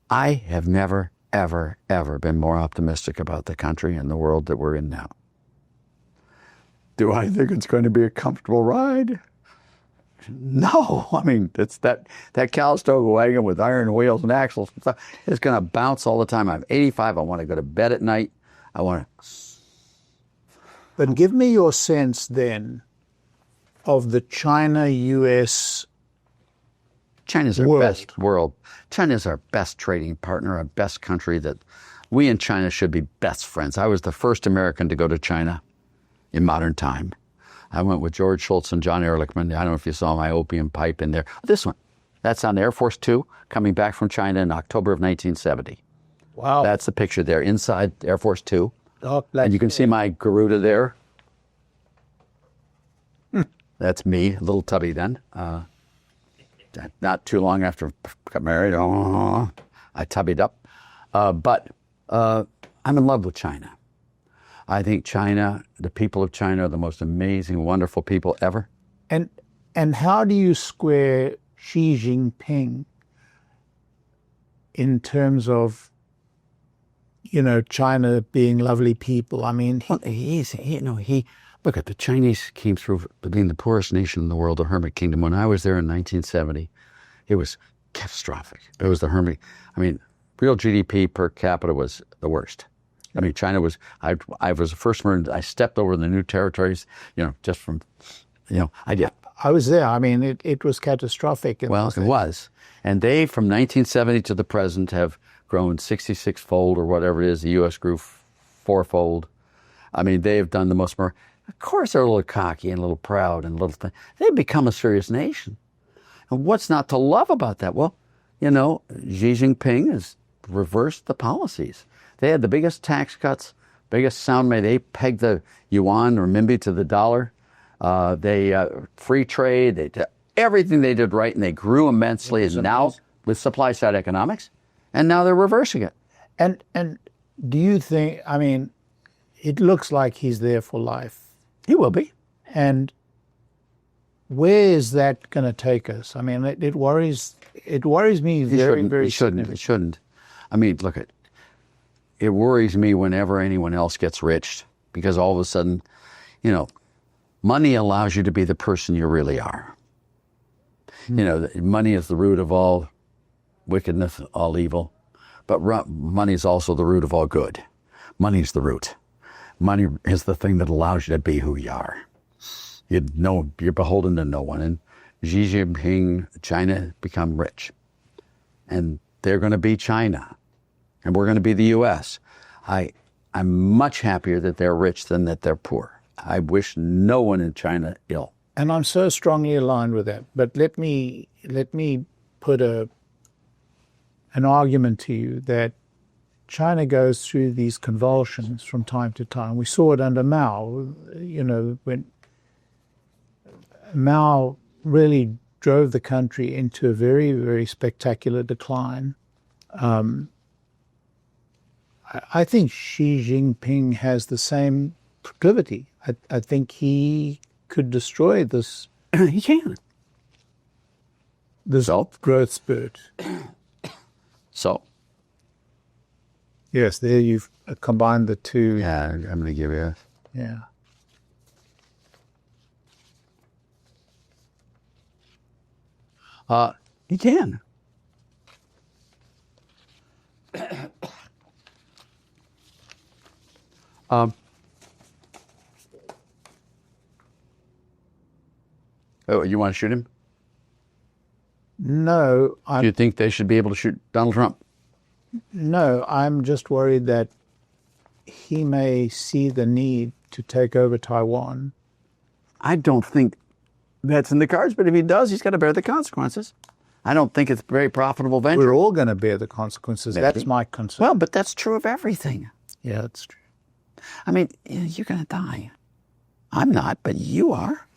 I have never, ever, ever been more optimistic about the country and the world that we're in now. Do I think it's going to be a comfortable ride? No. I mean, it's that Calistoga wagon with iron wheels and axles and stuff. It's going to bounce all the time. I'm 85. I want to go to bed at night. I want to. But give me your sense then of the China-U.S. China's our world. best world. China's our best trading partner, our best country. That we and China should be best friends. I was the first American to go to China in modern time. I went with George Shultz and John Ehrlichman. I don't know if you saw my opium pipe in there. This one, that's on Air Force Two, coming back from China in October of 1970. Wow. That's the picture there, inside Air Force Two. Dark black. And you can see my Garuda there. That's me, a little tubby then. Not too long after I got married, I tubbied up. But I'm in love with China. I think China, the people of China are the most amazing, wonderful people ever. And how do you square Xi Jinping in terms of, China being lovely people? I mean, Look at the Chinese came through being the poorest nation in the world, the Hermit Kingdom. When I was there in 1970, it was catastrophic. It was the Hermit. I mean, real GDP per capita was the worst. I mean, China was. I was the first one. I stepped over the new territories. Just from, I did. I was there. I mean, it was catastrophic. Well, it was, and they from 1970 to the present have grown 66-fold or whatever it is. The U.S. grew fourfold. I mean, they have done the most. Of course, they're a little cocky and a little proud and a little. They've become a serious nation, and what's not to love about that? Well, Xi Jinping has reversed the policies. They had the biggest tax cuts, biggest sound money. They pegged the yuan or renminbi to the dollar. They free trade. They did everything they did right, and they grew immensely. And now with supply side economics, and now they're reversing it. And do you think? I mean, it looks like he's there for life. He will be. And where is that going to take us? I mean, it worries me very, very significantly. It shouldn't. I mean, look at. It worries me whenever anyone else gets rich, because all of a sudden, money allows you to be the person you really are. Money is the root of all wickedness, all evil, but money is also the root of all good. Money is the root. Money is the thing that allows you to be who you are. You're beholden to no one. And Xi Jinping, China, become rich. And they're going to be China. And we're going to be the U.S. I'm much happier that they're rich than that they're poor. I wish no one in China ill. And I'm so strongly aligned with that. But let me put an argument to you that China goes through these convulsions from time to time. We saw it under Mao, when Mao really drove the country into a very, very spectacular decline. I think Xi Jinping has the same proclivity. I think he could destroy this. He can. This growth spurt. So. Yes, there you've combined the two. Yeah, I'm going to give you. Yeah. He can. Oh, you want to shoot him? No, Do you think they should be able to shoot Donald Trump? no, I'm just worried that he may see the need to take over Taiwan. I don't think that's in the cards, but if he does, he's got to bear the consequences. I don't think it's a very profitable venture. We're all going to bear the consequences. Maybe. That's my concern. Well, but that's true of everything. Yeah, that's true. I mean, you're going to die. I'm not, but you are.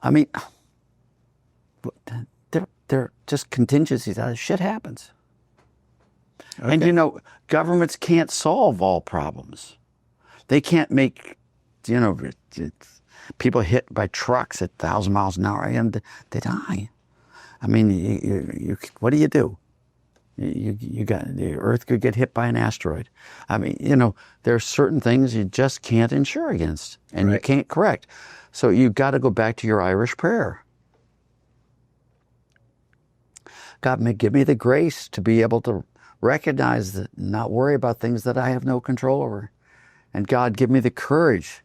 I mean, they're just contingencies. Shit happens. Okay. And, you know, governments can't solve all problems. They can't make, you know, people hit by trucks at 1,000 miles an hour and they die. I mean, you what do? You got, the Earth could get hit by an asteroid. I mean, you know, there are certain things you just can't insure against and you can't correct. So you've got to go back to your Irish prayer. God, may give me the grace to be able to recognize that, not worry about things that I have no control over. And God, give me the courage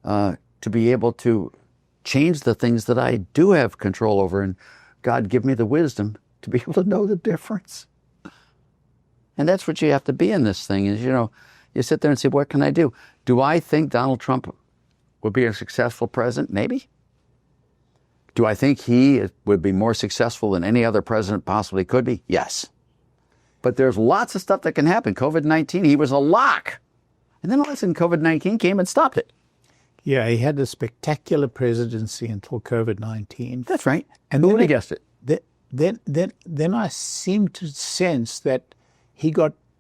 to be able to change the things that I do have control over. And God, give me the wisdom to be able to know the difference. And that's what you have to be in this thing is, you know, you sit there and say, what can I do? Do I think Donald Trump would be a successful president? Maybe. Do I think he would be more successful than any other president possibly could be? Yes. But there's lots of stuff that can happen. COVID-19, he was a lock. And then all of a sudden COVID-19 came and stopped it. Yeah, he had a spectacular presidency until COVID-19. That's right. And who then would have guessed it? Then I seem to sense that he fell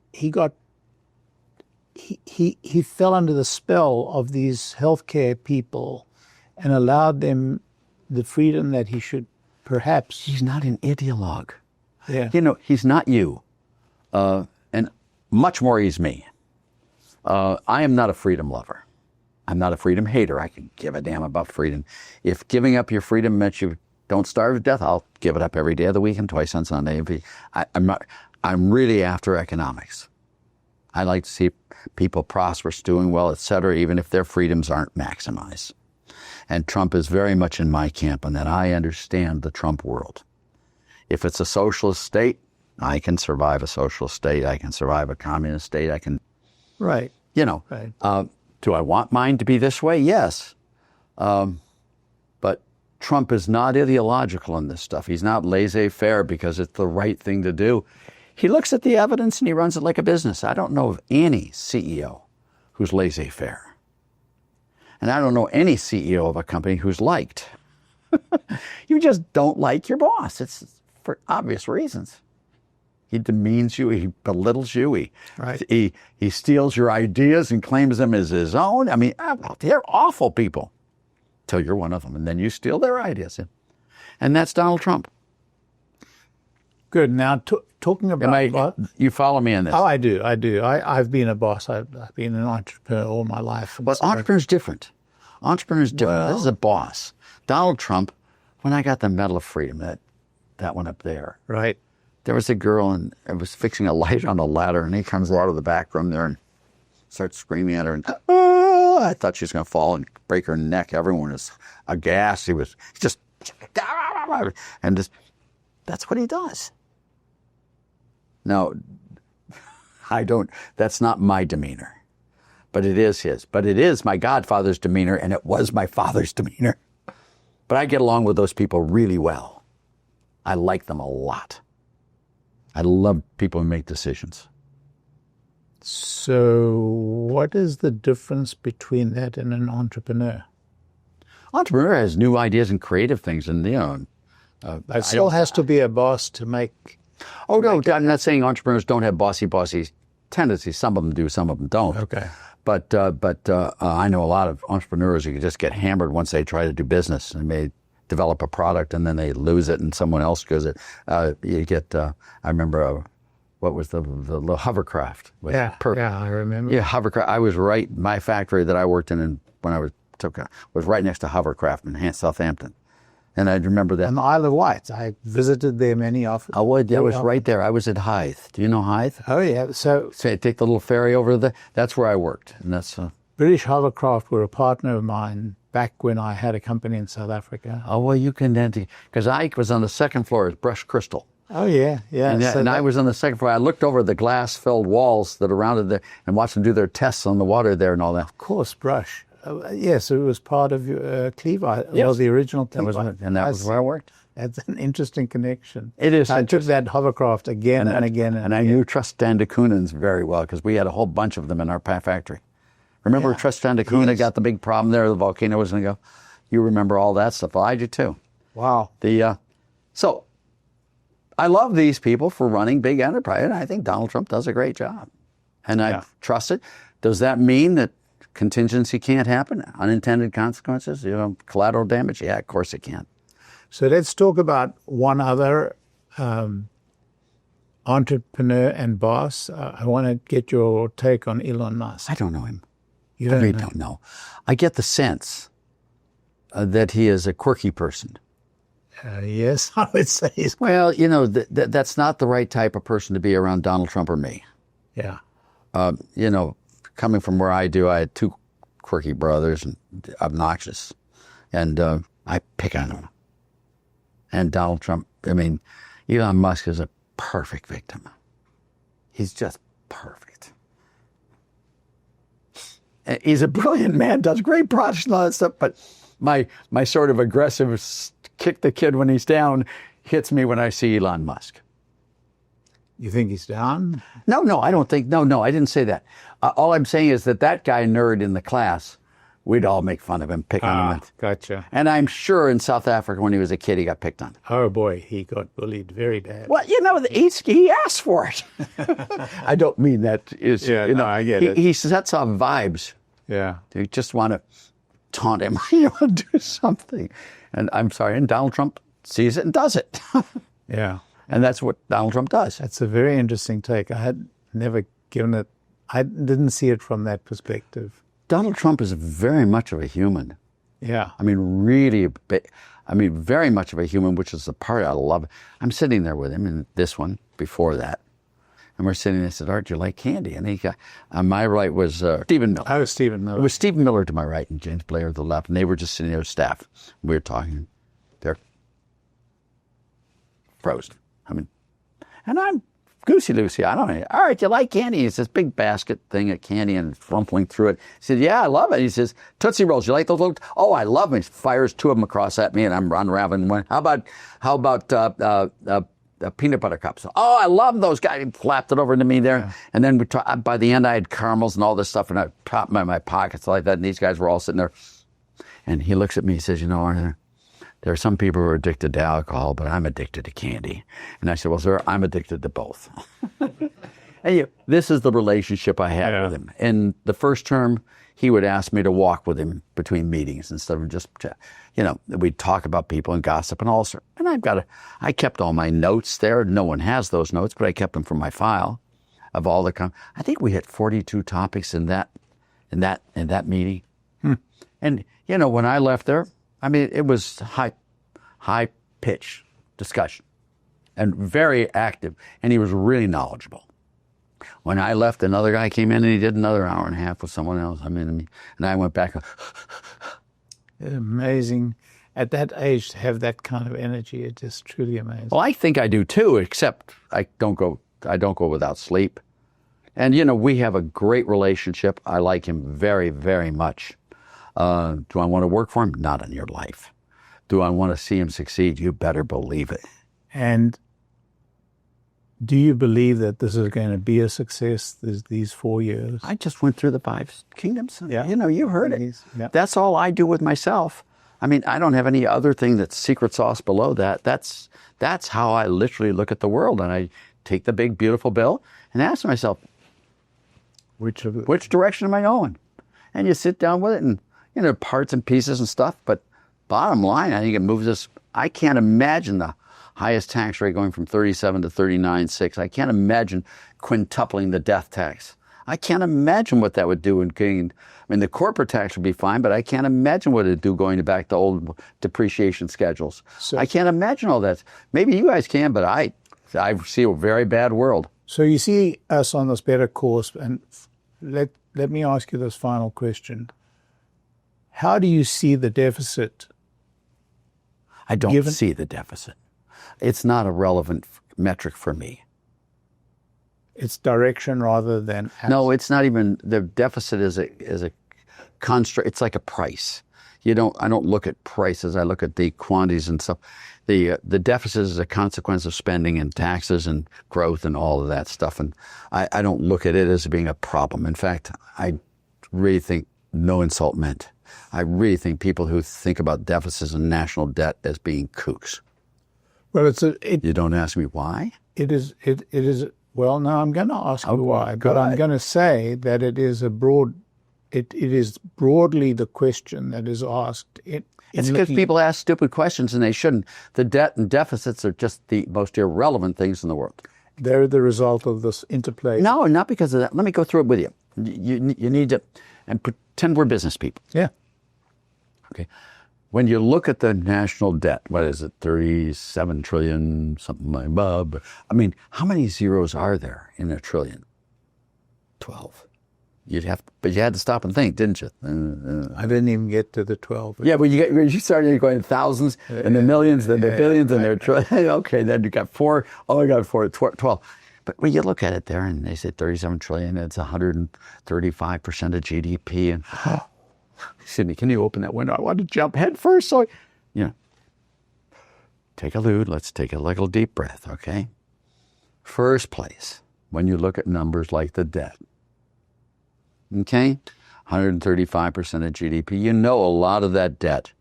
under the spell of these healthcare people and allowed them the freedom that he should perhaps. He's not an ideologue. Yeah. You know, he's not you. And much more he's me. I am not a freedom lover. I'm not a freedom hater. I can give a damn about freedom. If giving up your freedom meant you don't starve to death, I'll give it up every day of the week and twice on Sunday. I'm really after economics. I like to see people prosperous, doing well, et cetera, even if their freedoms aren't maximized. And Trump is very much in my camp on that. I understand the Trump world. If it's a socialist state, I can survive a socialist state. I can survive a communist state. I can, right. You know, right. Do I want mine to be this way? Yes. But Trump is not ideological in this stuff. He's not laissez-faire because it's the right thing to do. He looks at the evidence and he runs it like a business. I don't know of any CEO who's laissez-faire. And I don't know any CEO of a company who's liked. You just don't like your boss. It's for obvious reasons. He demeans you. He belittles you. He steals your ideas and claims them as his own. I mean, they're awful people till you're one of them. And then you steal their ideas. And that's Donald Trump. Good. Now, talking about you follow me on this? Oh, I do. I've been a boss. I've been an entrepreneur all my life. But entrepreneur's different. Entrepreneur's different. Well, this is a boss. Donald Trump, when I got the Medal of Freedom, that one up there. Right. There was a girl and I was fixing a light on a ladder, and he comes out of the back room there and starts screaming at her. And I thought she was going to fall and break her neck. Everyone was aghast. He just, and just, that's what he does. Now, that's not my demeanor, but it is his. But it is my godfather's demeanor, and it was my father's demeanor. But I get along with those people really well. I like them a lot. I love people who make decisions. So what is the difference between that and an entrepreneur? Entrepreneur has new ideas and creative things, and it still has to be a boss to make. Oh no, I'm not saying entrepreneurs don't have bossy tendencies. Some of them do, some of them don't. Okay. But I know a lot of entrepreneurs who just get hammered once they try to do business and may develop a product and then they lose it and someone else goes it. You get. I remember what was the little hovercraft? Yeah, I remember. Yeah, hovercraft. I was right. My factory that I worked in when I was right next to hovercraft in Southampton. And I remember that. On the Isle of Wight. I visited there many often. I was right there. I was at Hythe. Do you know Hythe? Oh, yeah. So I take the little ferry over there. That's where I worked. And that's... British Hovercraft were a partner of mine back when I had a company in South Africa. Oh, well, you can then, because I was on the second floor at Brush Crystal. Oh, yeah, yeah. And I was on the second floor. I looked over the glass-filled walls that surrounded there and watched them do their tests on the water there and all that. Of course, Brush. Yes, it was part of Clevi. Yes. Well, the original Clevi. That was where I worked. That's an interesting connection. It is. I took that hovercraft again and again. And I knew Tristan da Cunha's very well because we had a whole bunch of them in our factory. Remember Tristan da Cunha got the big problem there, the volcano was going to go? You remember all that stuff. Well, I do too. Wow. So I love these people for running big enterprise, and I think Donald Trump does a great job. And I trust it. Does that mean that contingency can't happen? Unintended consequences? Collateral damage? Yeah, of course it can. So let's talk about one other entrepreneur and boss. I want to get your take on Elon Musk. I don't know him. You don't I really don't know. I get the sense that he is a quirky person. Yes, I would say. Well, that's not the right type of person to be around Donald Trump or me. Yeah. Coming from where I do, I had two quirky brothers and obnoxious. And I pick on them. And Donald Trump, Elon Musk is a perfect victim. He's just perfect. He's a brilliant man, does great projects and all that stuff, but my sort of aggressive kick the kid when he's down hits me when I see Elon Musk. You think he's down? No, I don't think, no, I didn't say that. All I'm saying is that guy nerd in the class, we'd all make fun of him, pick on him. Gotcha. And I'm sure in South Africa when he was a kid, he got picked on. Oh boy, he got bullied very bad. Well, he asked for it. I don't mean that is, I get it. He sets off vibes. Yeah. You just want to taunt him. You want to do something. And I'm sorry, and Donald Trump sees it and does it. Yeah. And that's what Donald Trump does. That's a very interesting take. I had never given it, I didn't see it from that perspective. Donald Trump is very much of a human. Yeah. Really, very much of a human, which is the part I love. I'm sitting there with him in this one before that. And we're sitting there, I said, Art, do you like candy? And he got, on my right was Stephen Miller. I was Stephen Miller. It was Stephen Miller to my right and James Blair to the left. And they were just sitting there with staff. We were talking. They're frozen. And I'm goosey-loosey. I don't know. All right, you like candy? It's this big basket thing of candy and rumpling through it. He said, yeah, I love it. He says, Tootsie Rolls, you like those little? Oh, I love them. He fires two of them across at me and I'm unraveling one. How about peanut butter cups? Oh, I love those guys. He flapped it over into me there. Yeah. And then by the end, I had caramels and all this stuff and I popped them in my pockets like that. And these guys were all sitting there. And he looks at me and says, Arthur, there are some people who are addicted to alcohol, but I'm addicted to candy. And I said, well, sir, I'm addicted to both. And this is the relationship I had with him. In the first term, he would ask me to walk with him between meetings instead of just, we'd talk about people and gossip and all. And I kept all my notes there. No one has those notes, but I kept them from my file of all the, I think we had 42 topics in that meeting. And, when I left there, it was high pitch discussion and very active. And he was really knowledgeable. When I left, another guy came in and he did another hour and a half with someone else. And I went back. Amazing. At that age, to have that kind of energy, it's just truly amazing. Well, I think I do too, except I don't go without sleep. And, we have a great relationship. I like him very, very much. Do I want to work for him? Not in your life. Do I want to see him succeed? You better believe it. And do you believe that this is going to be a success, these 4 years? I just went through the 5 kingdoms. Yeah. You heard it. Yeah. That's all I do with myself. I don't have any other thing that's secret sauce below that. That's how I literally look at the world. And I take the big, beautiful bill and ask myself, which direction am I going? And you sit down with it and, parts and pieces and stuff. But bottom line, I think it moves us. I can't imagine the highest tax rate going from 37 to 39.6. I can't imagine quintupling the death tax. I can't imagine what that would do in getting. The corporate tax would be fine, but I can't imagine what it'd do going back to old depreciation schedules. So, I can't imagine all that. Maybe you guys can, but I see a very bad world. So you see us on this better course, and let me ask you this final question. how do you see the deficit? I don't see the deficit. It's not a relevant metric for me. It's direction rather than... No, it's not even, the deficit is a construct. It's like a price. I don't look at prices. I look at the quantities and stuff. The deficit is a consequence of spending and taxes and growth and all of that stuff. And I don't look at it as being a problem. In fact, I really think, no insult meant, I really think people who think about deficits and national debt as being kooks. Well, you don't ask me why? It is. Well, no, I'm going to ask you why, but I'm going to say that it is it is broadly the question that is asked. It's because people ask stupid questions and they shouldn't. The debt and deficits are just the most irrelevant things in the world. They're the result of this interplay. No, not because of that. Let me go through it with you. You need to, and pretend we're business people. Yeah. Okay. When you look at the national debt, what is it, 37 trillion, something like that. I mean, how many zeros are there in a trillion? 12. But you had to stop and think, didn't you? I didn't even get to the 12. Yeah, but you started going thousands and the millions, then the billions, and they're okay. Then you got 4. Oh, I got 4, 12. But when you look at it there, and they say 37 trillion, it's 135% of GDP, and Sydney, can you open that window? I want to jump head first. So, take a lewd. Let's take a little deep breath, okay? First place, when you look at numbers like the debt, okay, 135% of GDP, you know a lot of that debt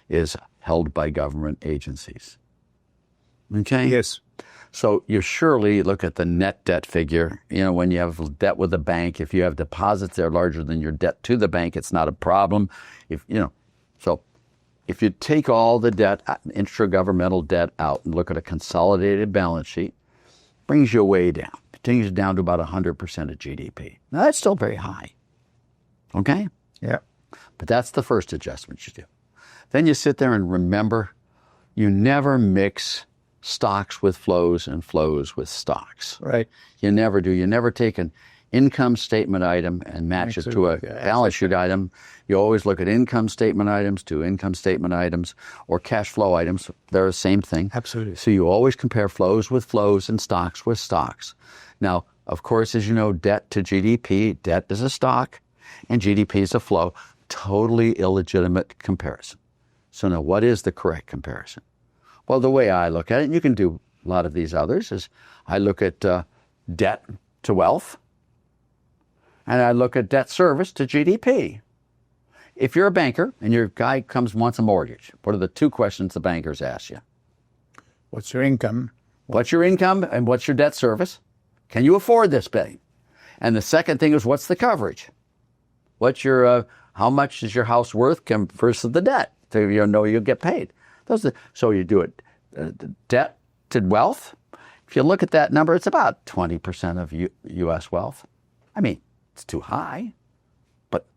is held by government agencies, okay? Yes. So you surely look at the net debt figure. When you have debt with a bank, if you have deposits that are larger than your debt to the bank, it's not a problem. So if you take all the debt, intragovernmental debt out and look at a consolidated balance sheet, brings you way down. It brings you down to about 100% of GDP. Now that's still very high. Okay? Yeah. But that's the first adjustment you do. Then you sit there and remember, you never mix stocks with flows and flows with stocks. Right. You never do. You never take an income statement item and match it to a balance sheet item. You always look at income statement items to income statement items or cash flow items. They're the same thing. Absolutely. So you always compare flows with flows and stocks with stocks. Now, of course, as you know, debt to GDP, debt is a stock and GDP is a flow. Totally illegitimate comparison. So now what is the correct comparison? Well, the way I look at it, and you can do a lot of these others, is I look at debt to wealth, and I look at debt service to GDP. If you're a banker and your guy comes and wants a mortgage, what are the 2 questions the bankers ask you? What's your income? What's your income and what's your debt service? Can you afford this thing? And the second thing is, what's the coverage? What's your how much is your house worth versus the debt? So you know you'll get paid. So you do it, debt to wealth. If you look at that number, it's about 20% of U.S. wealth. I mean, it's too high, but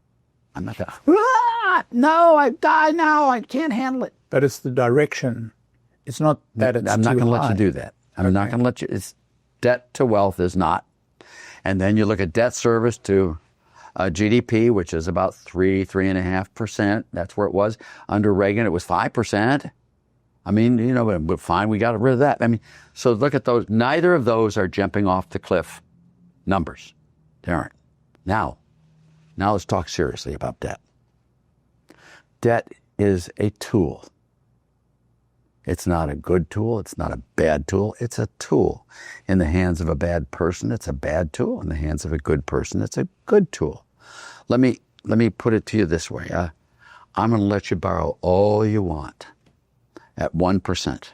I'm not going to, no, I die now, I can't handle it. But it's the direction. It's not that it's too high. I'm not going to let you do that. I'm not going to let you, it's debt to wealth is not. And then you look at debt service to GDP, which is about 3.5%. That's where it was. Under Reagan, it was 5%. I mean, we're fine. We got rid of that. I mean, so look at those. Neither of those are jumping off the cliff numbers. They aren't. Now let's talk seriously about debt. Debt is a tool. It's not a good tool. It's not a bad tool. It's a tool. In the hands of a bad person, it's a bad tool. In the hands of a good person, it's a good tool. Let me put it to you this way. I'm going to let you borrow all you want at 1%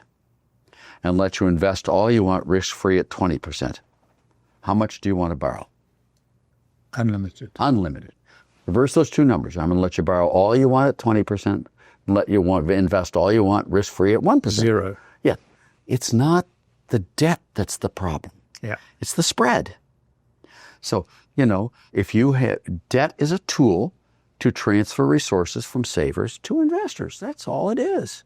and let you invest all you want risk-free at 20%. How much do you want to borrow? Unlimited. Unlimited. Reverse those 2 numbers. I'm going to let you borrow all you want at 20% and let you invest all you want risk-free at 1%. 0. Yeah. It's not the debt that's the problem. Yeah. It's the spread. So, if you have debt is a tool to transfer resources from savers to investors. That's all it is.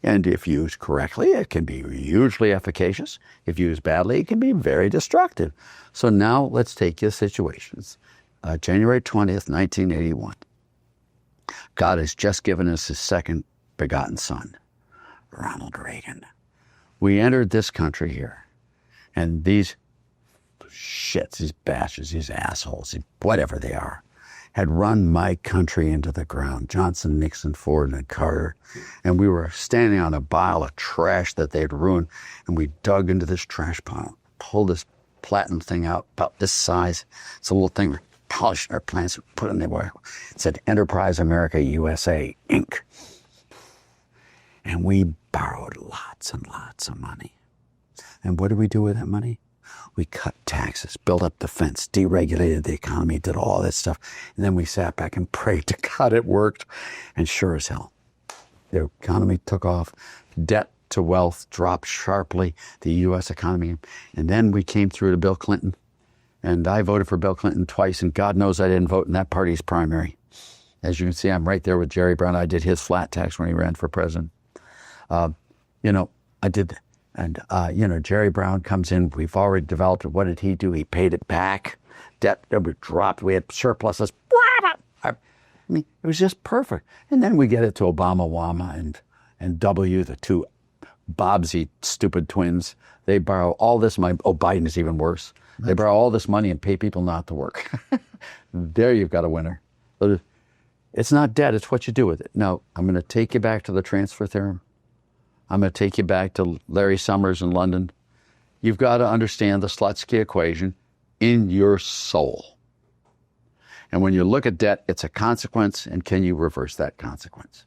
And if used correctly, it can be hugely efficacious. If used badly, it can be very destructive. So now let's take your situations. January 20th, 1981. God has just given us his second begotten son, Ronald Reagan. We entered this country here, and these shits, these bastards, these assholes, whatever they are, had run my country into the ground. Johnson, Nixon, Ford, and Carter. And we were standing on a pile of trash that they'd ruined, and we dug into this trash pile, pulled this platinum thing out about this size. It's a little thing, we polished our plants, put it in there. It said Enterprise America USA, Inc. And we borrowed lots and lots of money. And what did we do with that money? We cut taxes, built up the fence, deregulated the economy, did all this stuff. And then we sat back and prayed to God it worked. And sure as hell, the economy took off. Debt to wealth dropped sharply, the U.S. economy. And then we came through to Bill Clinton. And I voted for Bill Clinton twice. And God knows I didn't vote in that party's primary. As you can see, I'm right there with Jerry Brown. I did his flat tax when he ran for president. I did. And, Jerry Brown comes in. We've already developed it. What did he do? He paid it back. Debt dropped. We had surpluses. I mean, it was just perfect. And then we get it to Obama, Wama, and W, the two Bobsy stupid twins. They borrow all this money. Oh, Biden is even worse. They borrow all this money and pay people not to work. There you've got a winner. It's not debt. It's what you do with it. No, I'm going to take you back to the transfer theorem. I'm going to take you back to Larry Summers in London. You've got to understand the Slutsky equation in your soul. And when you look at debt, it's a consequence, and can you reverse that consequence?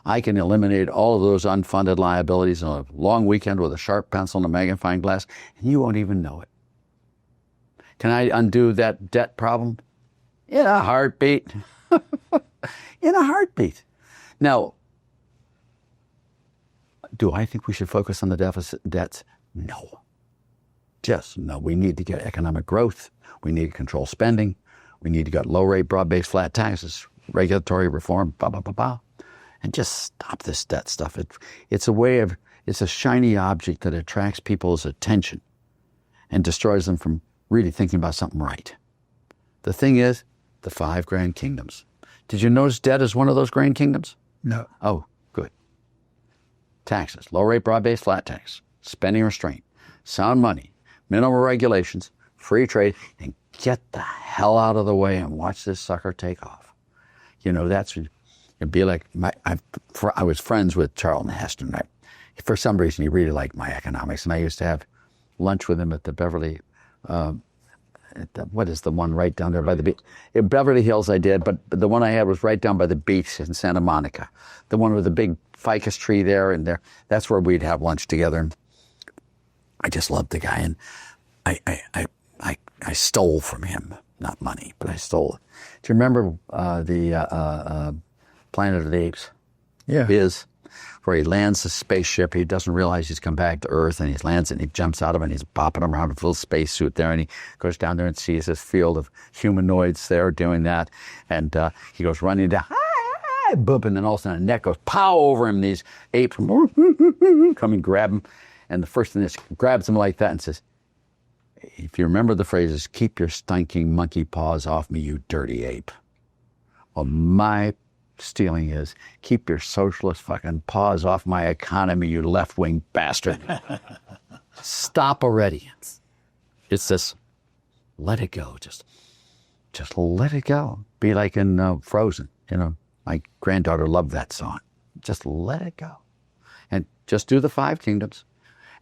I can eliminate all of those unfunded liabilities on a long weekend with a sharp pencil and a magnifying glass, and you won't even know it. Can I undo that debt problem? In a heartbeat. In a heartbeat. Now, do I think we should focus on the deficit debts? No. Just no. We need to get economic growth. We need to control spending. We need to get low-rate, broad-based flat taxes, regulatory reform, blah, blah, blah, blah. And just stop this debt stuff. It's a shiny object that attracts people's attention and destroys them from really thinking about something right. The thing is, the 5 grand kingdoms. Did you notice debt is one of those grand kingdoms? No. Oh, good. Taxes, low rate, broad-based flat tax, spending restraint, sound money, minimal regulations, free trade, and get the hell out of the way and watch this sucker take off. It'd be like, I was friends with Charlton Heston. For some reason, he really liked my economics, and I used to have lunch with him at the Beverly, what is the one right down there by the beach? In Beverly Hills I did, but the one I had was right down by the beach in Santa Monica. The one with the big ficus tree there, and there. That's where we'd have lunch together. And I just loved the guy, and I stole from him, not money, but I stole it. Do you remember the Planet of the Apes? Yeah. Biz, where he lands the spaceship. He doesn't realize he's come back to Earth, and he lands it, and he jumps out of it, and he's bopping around with a little spacesuit there, and he goes down there and sees this field of humanoids there doing that, and he goes running down, boop, and then all of a sudden a net goes pow over him, and these apes come and grab him, and the first thing is grabs him like that and says, if you remember the phrases, keep your stinking monkey paws off me, you dirty ape. Well, my stealing is, keep your socialist fucking paws off my economy, you left-wing bastard. Stop already. It's this, let it go. Just let it go. Be like in Frozen. My granddaughter loved that song. Just let it go. And just do the 5 kingdoms.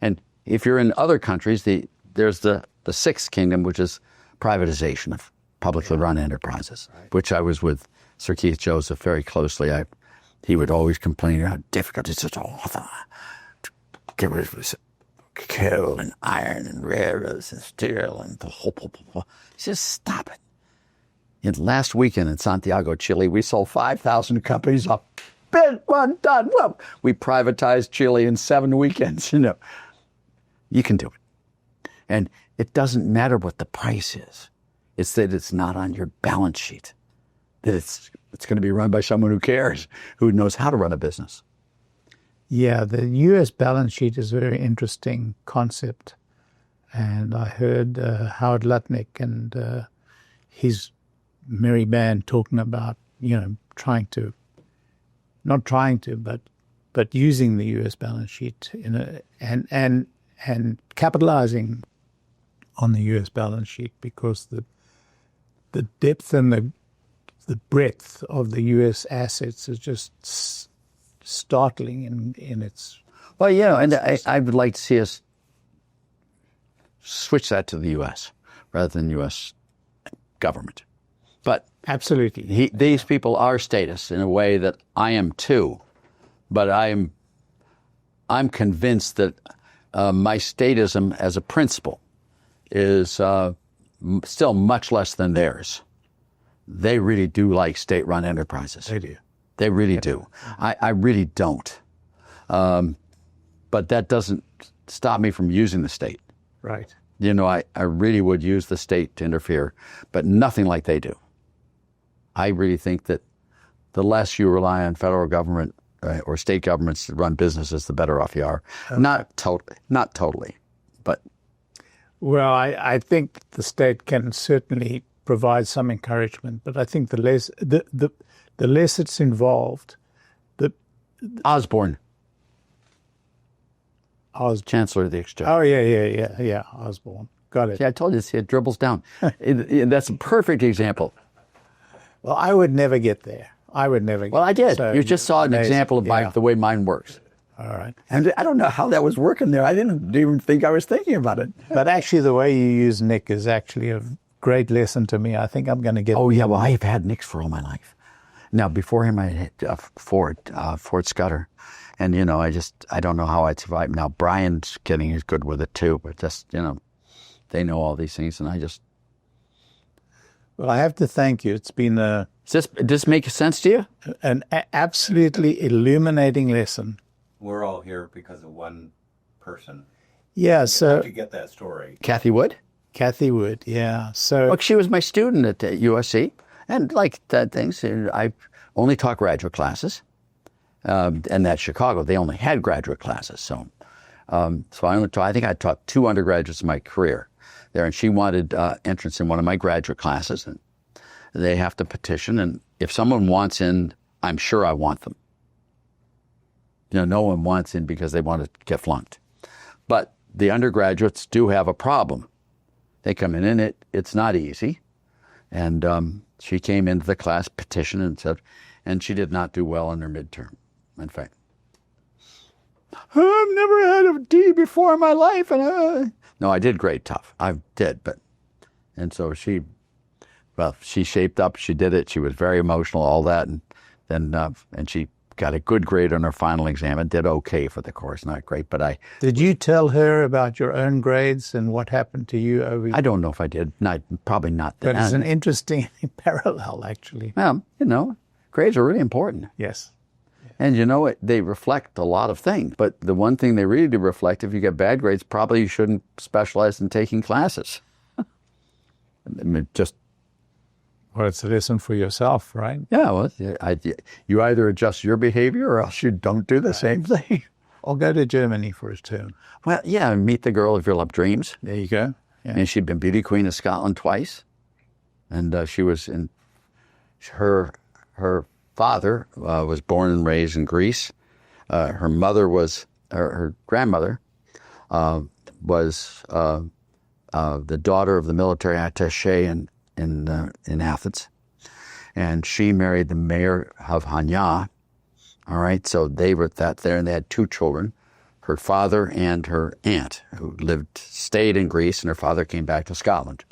And if you're in other countries, there's the 6th kingdom, which is privatization of publicly run enterprises, which I was with Sir Keith Joseph very closely. He would always complain about how difficult it is to get rid of coal and iron and railroads and steel and the whole. Just stop it. Last weekend in Santiago, Chile, we sold 5,000 companies off. Been one done. Well, we privatized Chile in 7 weekends. You can do it. And it doesn't matter what the price is. It's that it's not on your balance sheet. That it's going to be run by someone who cares, who knows how to run a business. Yeah, the U.S. balance sheet is a very interesting concept. And I heard Howard Lutnick, and he's merry band talking about, not trying to, but using the U.S. balance sheet and capitalizing on the U.S. balance sheet, because the depth and the breadth of the U.S. assets is just startling in its. Well, and I would like to see us switch that to the U.S. rather than U.S. government. But absolutely, these people are statists in a way that I am too. But I'm convinced that my statism as a principle is still much less than theirs. They really do like state-run enterprises. They do. They really do. I really don't. But that doesn't stop me from using the state. Right. I really would use the state to interfere, but nothing like they do. I really think that the less you rely on federal government or state governments to run businesses, the better off you are. Okay. Not totally, but. Well, I think the state can certainly provide some encouragement, but I think the less it's involved, Osborne, Chancellor of the Exchequer. Oh yeah, Osborne. Got it. See, I told you, it dribbles down. That's a perfect example. Well, I would never get there. Well, I did. So you just saw an example of the way mine works. All right. And I don't know how that was working there. I didn't even think I was thinking about it. But actually, the way you use Nick is actually a great lesson to me. I think I'm going to get. Oh yeah, well, I've had Nicks for all my life. Now, before him, I had Ford Scudder, and I don't know how I'd survive. Now Brian's getting as good with it too, but just they know all these things, and I just. Well, I have to thank you. It's been Does this make sense to you? An absolutely illuminating lesson. We're all here because of one person. Yeah, so to get that story. Kathy Wood, yeah. So look, she was my student at USC, and like that things. I only taught graduate classes, and at Chicago they only had graduate classes. So I think I taught 2 undergraduates in my career there, and she wanted entrance in one of my graduate classes, and they have to petition, and if someone wants in, I'm sure I want them. No one wants in because they want to get flunked. But the undergraduates do have a problem. They come in, and it's not easy. And she came into the class, petitioned, and she did not do well in her midterm. In fact, I've never had a D before in my life, and no, I did grade tough. I did, and so she shaped up. She did it. She was very emotional, all that, and then and she got a good grade on her final exam and did okay for the course. Not great, but Did you tell her about your own grades and what happened to you over? I don't know if I did. Probably not. But it's an interesting parallel, actually. Well, grades are really important. Yes. And they reflect a lot of things. But the one thing they really do reflect, if you get bad grades, probably you shouldn't specialize in taking classes. Well, it's a lesson for yourself, right? Yeah, well, you either adjust your behavior or else you don't do the same thing. Or go to Germany for his term. Well, yeah, meet the girl of your love dreams. There you go. Yeah. And she'd been beauty queen of Scotland twice. And she was in her father was born and raised in Greece. Her mother was, her grandmother was the daughter of the military attaché in Athens, and she married the mayor of Hania. All right, so they were there, and they had 2 children, her father and her aunt, who stayed in Greece, and her father came back to Scotland.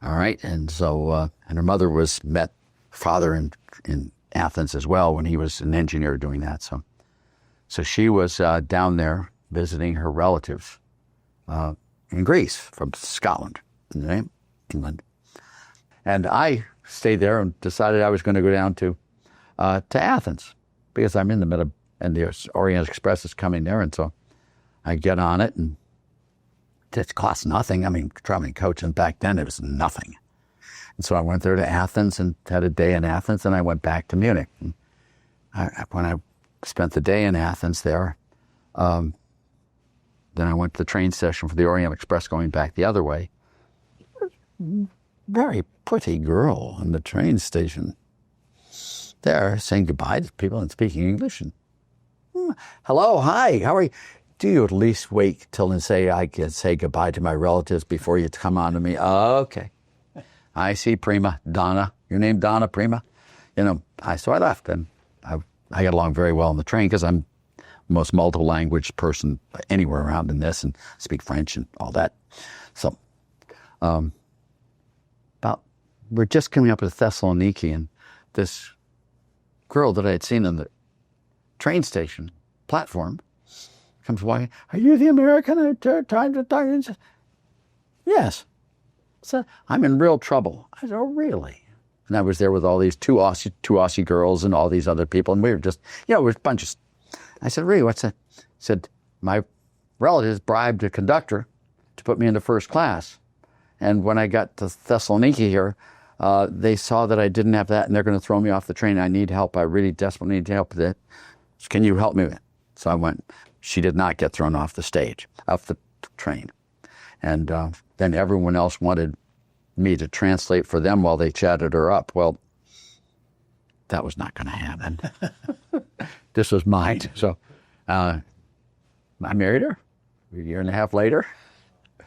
All right, and so and her mother met father in Athens as well when he was an engineer doing that. So she was down there visiting her relatives in Greece from Scotland. England. And I stayed there and decided I was going to go down to Athens because I'm in the middle, and the Orient Express is coming there, and so I get on it, and it costs nothing. I mean, traveling coach, and back then it was nothing. And so I went there to Athens and had a day in Athens, and I went back to Munich. And when I spent the day in Athens there, then I went to the train station for the Orient Express going back the other way. very pretty girl in the train station there saying goodbye to people and speaking English. And, hello, hi, how are you? Do you at least wait till and say I can say goodbye to my relatives before you come on to me? Oh, okay. I see, Prima. Donna. Your name Donna, Prima? So I left, and I got along very well on the train because I'm the most multi-language person anywhere around in this, and speak French and all that. So, we're just coming up to Thessaloniki, and this girl that I had seen on the train station platform comes walking. Are you the American I tried to talk? Yes. So I'm in real trouble. I said, oh, really? And I was there with all these two Aussie girls and all these other people, and we were just, we were a bunch of. I said, really, what's that? He said, my relatives bribed a conductor to put me into first class. And when I got to Thessaloniki here, they saw that I didn't have that, and they're going to throw me off the train. I need help. I really desperately need help with it. So can you help me with it? So I went. She did not get thrown off the train. And then everyone else wanted me to translate for them while they chatted her up. Well, that was not going to happen. This was mine. So I married her a year and a half later.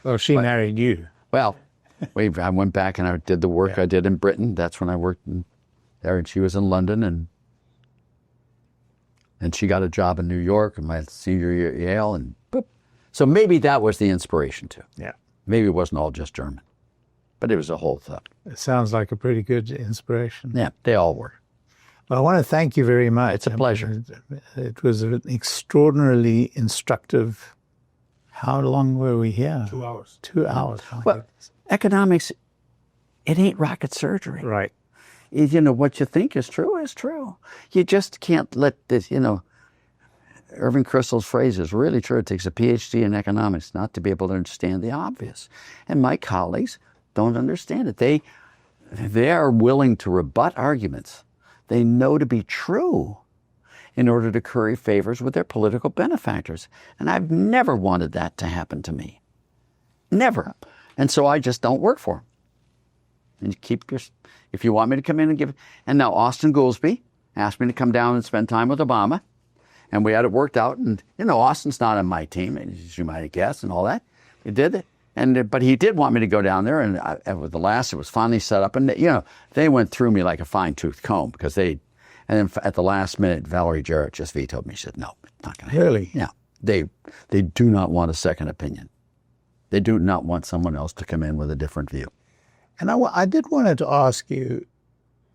Well, she married you. Well, I went back and I did the work I did in Britain. That's when I worked there, and she was in London, and she got a job in New York in my senior year at Yale, and boop. So maybe that was the inspiration too. Yeah. Maybe it wasn't all just German, but it was a whole thing. It sounds like a pretty good inspiration. Yeah, they all were. Well, I want to thank you very much. It's a pleasure. It was an extraordinarily instructive. How long were we here? 2 hours. 2 hours. Well, economics, it ain't rocket surgery. Right. What you think is true is true. You just can't let this, Irving Kristol's phrase is really true. It takes a PhD in economics not to be able to understand the obvious. And my colleagues don't understand it. They are willing to rebut arguments they know to be true in order to curry favors with their political benefactors. And I've never wanted that to happen to me. Never. And so I just don't work for them. And if you want me to come in and give it. And now Austin Goolsbee asked me to come down and spend time with Obama. And we had it worked out. And, Austin's not on my team, as you might have guessed, and all that. He did it. But he did want me to go down there. And with the last, it was finally set up. And, they went through me like a fine-tooth comb because and then at the last minute, Valerie Jarrett just vetoed me. She said, no, it's not going to happen. Really? Yeah. They do not want a second opinion. They do not want someone else to come in with a different view. And I did want to ask you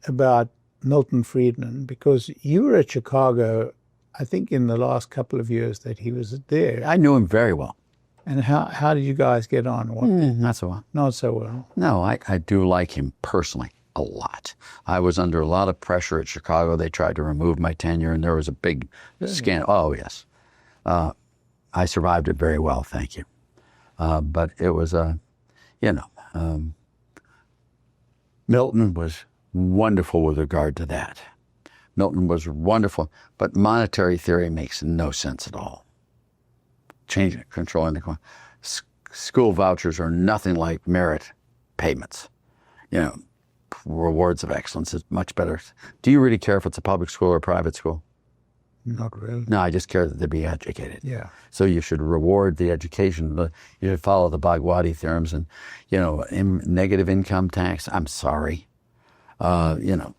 about Milton Friedman, because you were at Chicago, I think, in the last couple of years that he was there. I knew him very well. And how did you guys get on? Not so well. Not so well. No, I do like him personally a lot. I was under a lot of pressure at Chicago. They tried to remove my tenure, and there was a big scandal. Oh, yes. I survived it very well, thank you. But it was, Milton was wonderful with regard to that. Milton was wonderful, but monetary theory makes no sense at all. Changing, controlling the school vouchers are nothing like merit payments. Rewards of excellence is much better. Do you really care if it's a public school or a private school? Not really. No, I just care that they be educated. Yeah. So you should reward the education. You should follow the Bhagwati theorems and, negative income tax. I'm sorry. There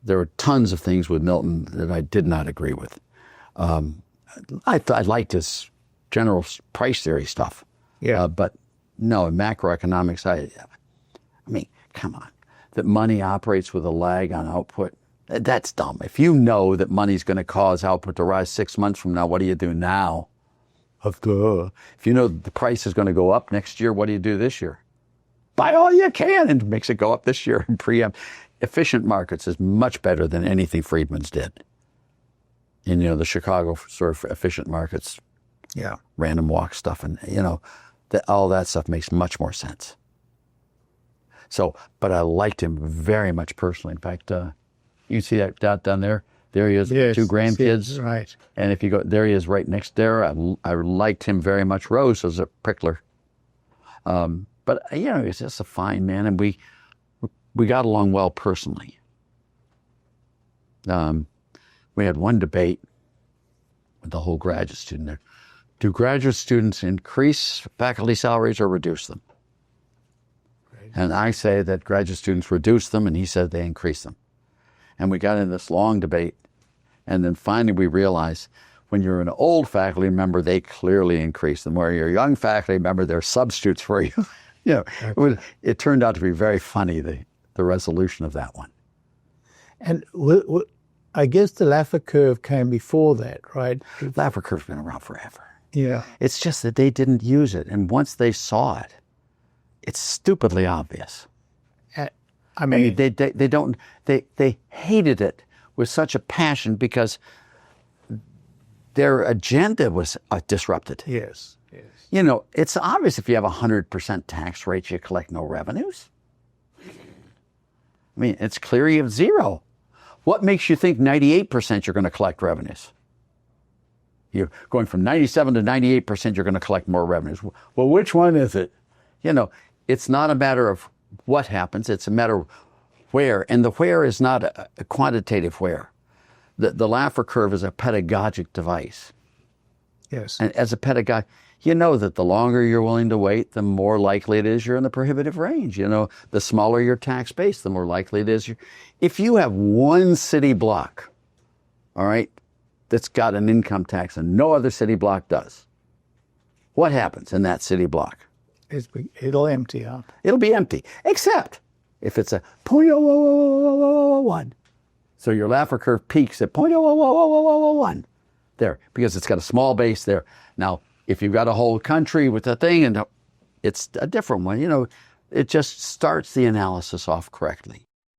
were tons of things with Milton that I did not agree with. I liked his general price theory stuff. Yeah. But no, in macroeconomics, I mean, come on. That money operates with a lag on output. That's dumb. If you know that money's going to cause output to rise 6 months from now, what do you do now? If you know the price is going to go up next year, what do you do this year? Buy all you can and makes it go up this year and preempt. Efficient markets is much better than anything Friedman's did. And, the Chicago sort of efficient markets, random walk stuff, and, all that stuff makes much more sense. So, but I liked him very much personally. In fact, you see that dot down there? There he is, yes, 2 grandkids. Yes, right. And if you go, there he is right next there. I liked him very much. Rose was a prickler. But, you know, he's just a fine man, and we got along well personally. We had one debate with the whole graduate student there. Do graduate students increase faculty salaries or reduce them? Right. And I say that graduate students reduce them, and he said they increase them. And we got in this long debate, and then finally we realized when you're an old faculty member, they clearly increase them. Where you're a young faculty member, they're substitutes for you. You know, it turned out to be very funny, the resolution of that one. And I guess the Laffer curve came before that, right? The Laffer curve's been around forever. Yeah. It's just that they didn't use it. And once they saw it, it's stupidly obvious. I mean, they hated it with such a passion because their agenda was disrupted. Yes. You know, it's obvious if you have 100% tax rates, you collect no revenues. I mean, it's clear you have zero. What makes you think 98% you're going to collect revenues? You're going from 97 to 98%, you're going to collect more revenues. Well, which one is it? You know, it's not a matter of what happens, it's a matter of where. And the where is not a quantitative where. The Laffer curve is a pedagogic device. Yes. And as a pedagogue, you know that the longer you're willing to wait, the more likely it is you're in the prohibitive range. You know, the smaller your tax base, the more likely it is. If you have one city block, all right, that's got an income tax and no other city block does, what happens in that city block? It'll empty out. It'll be empty, except if it's a 0.00001. So your Laffer curve peaks at 0.00001 there, because it's got a small base there. Now, if you've got a whole country with a thing, and it's a different one, you know, it just starts the analysis off correctly.